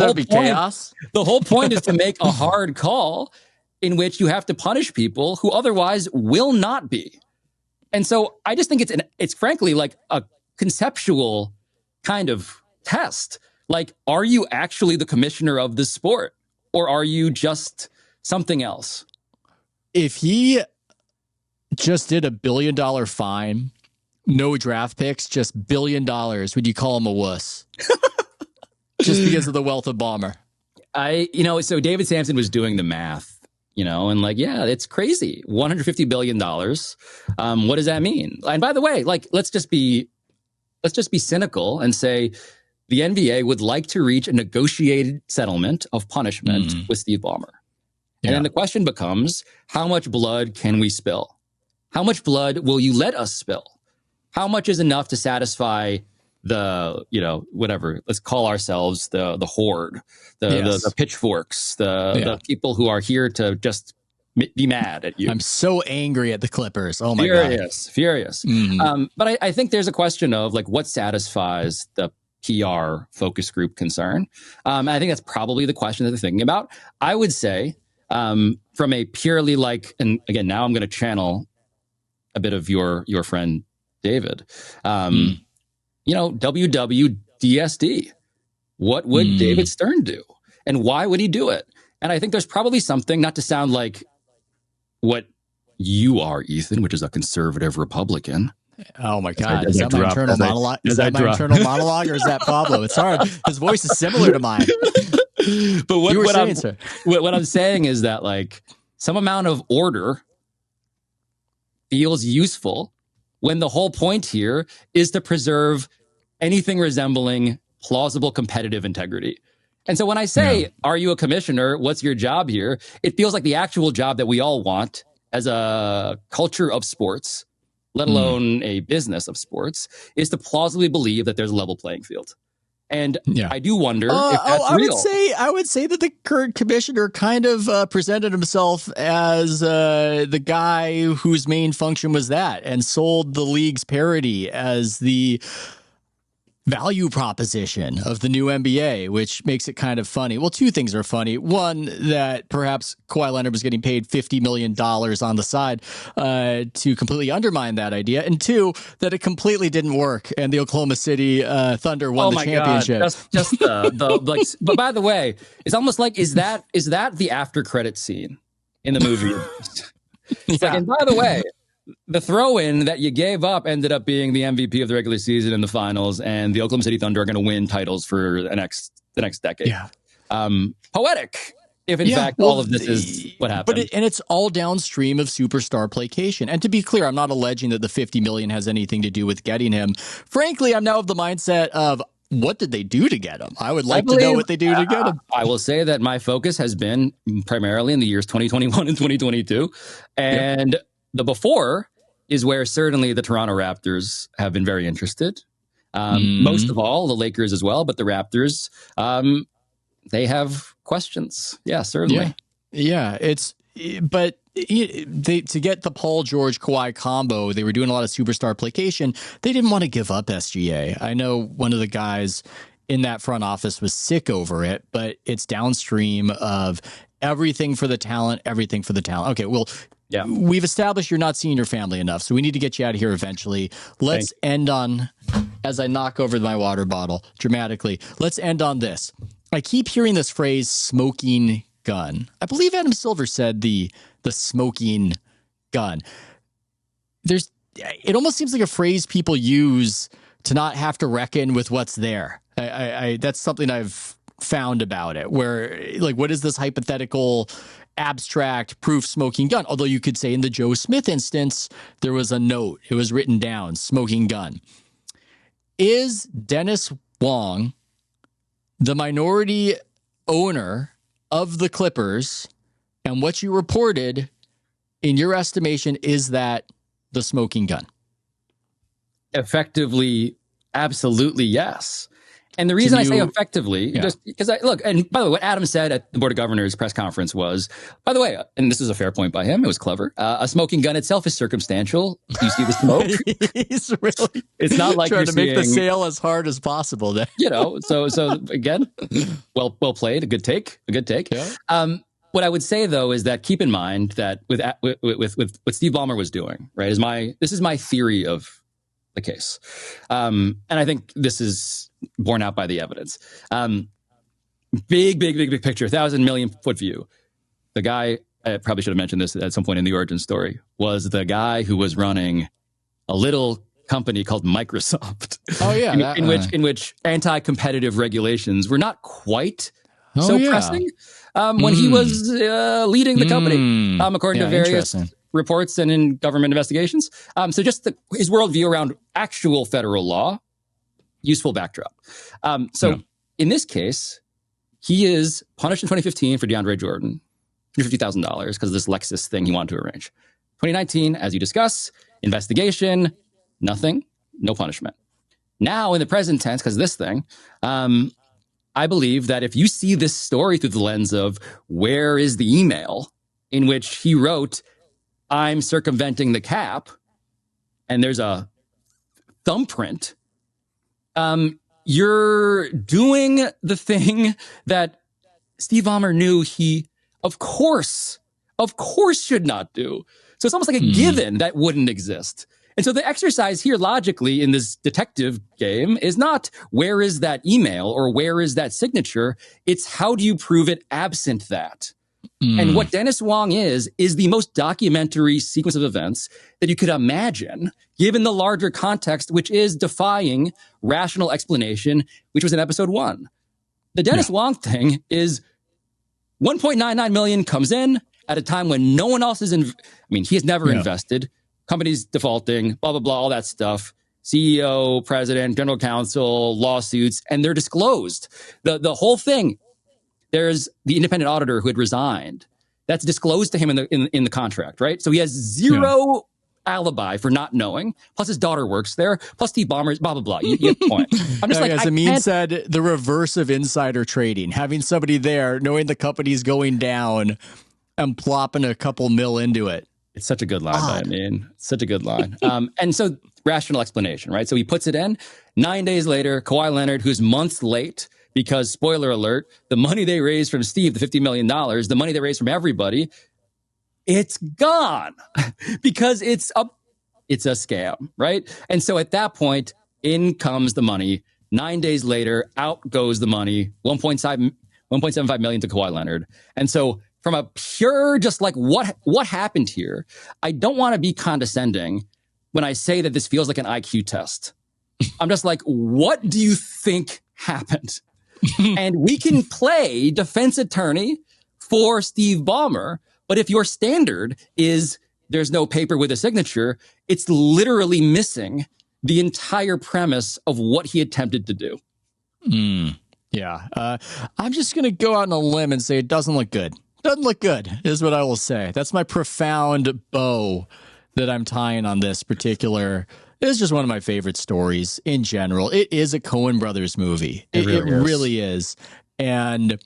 whole point is to make a hard call in which you have to punish people who otherwise will not be. And so I just think it's frankly like a conceptual kind of test. Like, are you actually the commissioner of this sport, or are you just something else? If he just did $1 billion fine, no draft picks, just $1 billion, would you call him a wuss? Just because of the wealth of Ballmer. So David Sampson was doing the math, and like, yeah, it's crazy. $150 billion. What does that mean? And by the way, like, let's just be cynical and say the NBA would like to reach a negotiated settlement of punishment with Steve Ballmer. And then the question becomes, how much blood can we spill? How much blood will you let us spill? How much is enough to satisfy the, whatever, let's call ourselves the horde, the pitchforks, the people who are here to just be mad at you. I'm so angry at the Clippers. Oh my God. Furious. But I think there's a question of like, what satisfies the PR focus group concern? And I think that's probably the question that they're thinking about. I would say from a purely like, and again, now I'm going to channel a bit of your friend, David, WWDSD. What would David Stern do? And why would he do it? And I think there's probably something, not to sound like what you are, Ethan, which is a conservative Republican, Oh my God! Is that my internal monologue? Is that my internal monologue, or is that Pablo? It's hard. His voice is similar to mine. But what I'm saying is that like some amount of order feels useful when the whole point here is to preserve anything resembling plausible competitive integrity. And so when I say, are you a commissioner? What's your job here? It feels like the actual job that we all want as a culture of sports, let alone a business of sports, is to plausibly believe that there's a level playing field. And I do wonder if that's real. I would say that the current commissioner kind of presented himself as the guy whose main function was that, and sold the league's parity as the value proposition of the new NBA, which makes it kind of funny. Well, two things are funny. One, that perhaps Kawhi Leonard was getting paid $50 million on the side to completely undermine that idea. And two, that it completely didn't work and the Oklahoma City Thunder won the championship. God. Just the like. But by the way, it's almost like, is that the after credit scene in the movie? It's like, and by the way, the throw-in that you gave up ended up being the MVP of the regular season and the finals, and the Oklahoma City Thunder are going to win titles for the next decade. Yeah, poetic. If in fact all of this is what happened, and it's all downstream of superstar placation. And to be clear, I'm not alleging that the $50 million has anything to do with getting him. Frankly, I'm now of the mindset of, what did they do to get him? I would like to know what they do to get him. I will say that my focus has been primarily in the years 2021 and 2022, and the before is where certainly the Toronto Raptors have been very interested. Most of all, the Lakers as well, but the Raptors, they have questions. Yeah, certainly. Yeah, but to get the Paul George Kawhi combo, they were doing a lot of superstar placation. They didn't want to give up SGA. I know one of the guys in that front office was sick over it, but it's downstream of everything for the talent, everything for the talent. Okay, well, we've established you're not seeing your family enough, so we need to get you out of here eventually. Let's end on, as I knock over my water bottle dramatically, let's end on this. I keep hearing this phrase, smoking gun. I believe Adam Silver said the smoking gun. It almost seems like a phrase people use to not have to reckon with what's there. That's something I've found about it, where like, what is this hypothetical abstract proof smoking gun? Although you could say in the Joe Smith instance, there was a note. It was written down, smoking gun. Is Dennis Wong the minority owner of the Clippers? And what you reported, in your estimation, is that the smoking gun? Effectively, absolutely yes. And the reason I say effectively, just because and by the way, what Adam said at the Board of Governors press conference was, by the way, and this is a fair point by him, it was clever, a smoking gun itself is circumstantial. You see the smoke. It's not like trying to make the sale as hard as possible. Then. So again, well played, a good take. Yeah. What I would say though is that keep in mind that with what Steve Ballmer was doing, right, this is my theory of the case. And I think this is borne out by the evidence. Big picture, 1,000 million foot view. The guy, I probably should have mentioned this at some point in the origin story, was the guy who was running a little company called Microsoft. Oh yeah. In which anti-competitive regulations were not quite pressing when he was leading the company, according to various reports and in government investigations. So just his worldview around actual federal law, useful backdrop. In this case, he is punished in 2015 for DeAndre Jordan, $150,000 because of this Lexus thing he wanted to arrange. 2019, as you discuss, investigation, nothing, no punishment. Now in the present tense, because of this thing, I believe that if you see this story through the lens of where is the email in which he wrote, I'm circumventing the cap, and there's a thumbprint, you're doing the thing that Steve Ballmer knew he, of course, should not do. So it's almost like a given that wouldn't exist. And so the exercise here logically in this detective game is not where is that email or where is that signature? It's how do you prove it absent that? And what Dennis Wong is the most documentary sequence of events that you could imagine, given the larger context, which is defying rational explanation, which was in episode 1. The Dennis Wong thing is 1.99 million comes in at a time when no one else is he has never invested. Companies defaulting, blah, blah, blah, all that stuff. CEO, president, general counsel, lawsuits, and they're disclosed. The whole thing. There's the independent auditor who had resigned. That's disclosed to him in the contract, right? So he has zero alibi for not knowing. Plus his daughter works there. Plus Steve Ballmer's blah, blah, blah. You get the point. I'm just as Amin said, the reverse of insider trading. Having somebody there, knowing the company's going down and plopping a couple mil into it. It's such a good line by Amin. Such a good line. And so rational explanation, right? So he puts it in. 9 days later, Kawhi Leonard, who's months late, because, spoiler alert, the money they raised from Steve, the $50 million, the money they raised from everybody, it's gone because it's a scam, right? And so at that point, in comes the money. 9 days later, out goes the money, 1.75 million to Kawhi Leonard. And so from a pure, just like what happened here, I don't want to be condescending when I say that this feels like an IQ test. I'm just like, what do you think happened? And we can play defense attorney for Steve Ballmer, but if your standard is there's no paper with a signature, it's literally missing the entire premise of what he attempted to do. I'm just going to go out on a limb and say it doesn't look good. Doesn't look good is what I will say. That's my profound bow that I'm tying on this particular. It's just one of my favorite stories in general. It is a Coen Brothers movie. It really is. And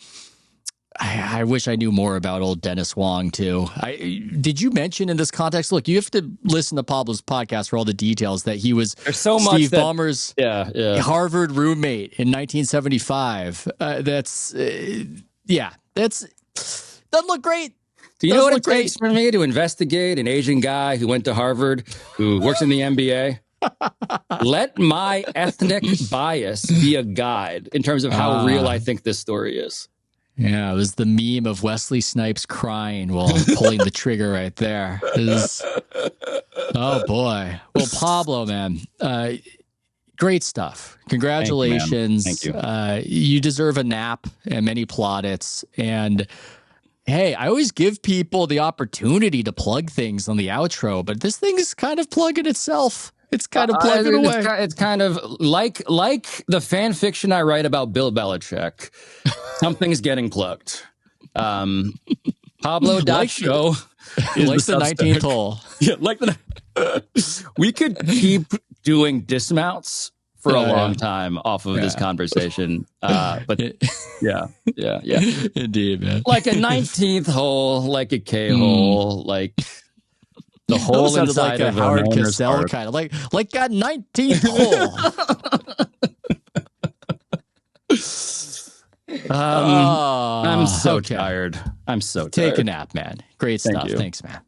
I wish I knew more about old Dennis Wong, too. Did you mention in this context, look, you have to listen to Pablo's podcast for all the details that he was Steve Ballmer's Harvard roommate in 1975. That's doesn't look great. Do you know what it takes for me to investigate an Asian guy who went to Harvard, who works in the NBA? Let my ethnic bias be a guide in terms of how real I think this story is. Yeah, it was the meme of Wesley Snipes crying while pulling the trigger right there. Oh, boy. Well, Pablo, man, great stuff. Congratulations. Thank you. You deserve a nap and many plaudits. And hey, I always give people the opportunity to plug things on the outro, but this thing is kind of plugging itself. It's kind of plugging away. It's kind of like the fan fiction I write about Bill Belichick. Something's getting plugged. Pablo.show like the 19th hole. Yeah, like we could keep doing dismounts for a long time off of this conversation. But yeah. Indeed, man. Like a 19th hole, like a K-hole, like the hole inside like a of Howard Cosell kind of like that 19th hole. I'm so tired. I'm so tired. Take a nap, man. Great stuff. Thanks, man.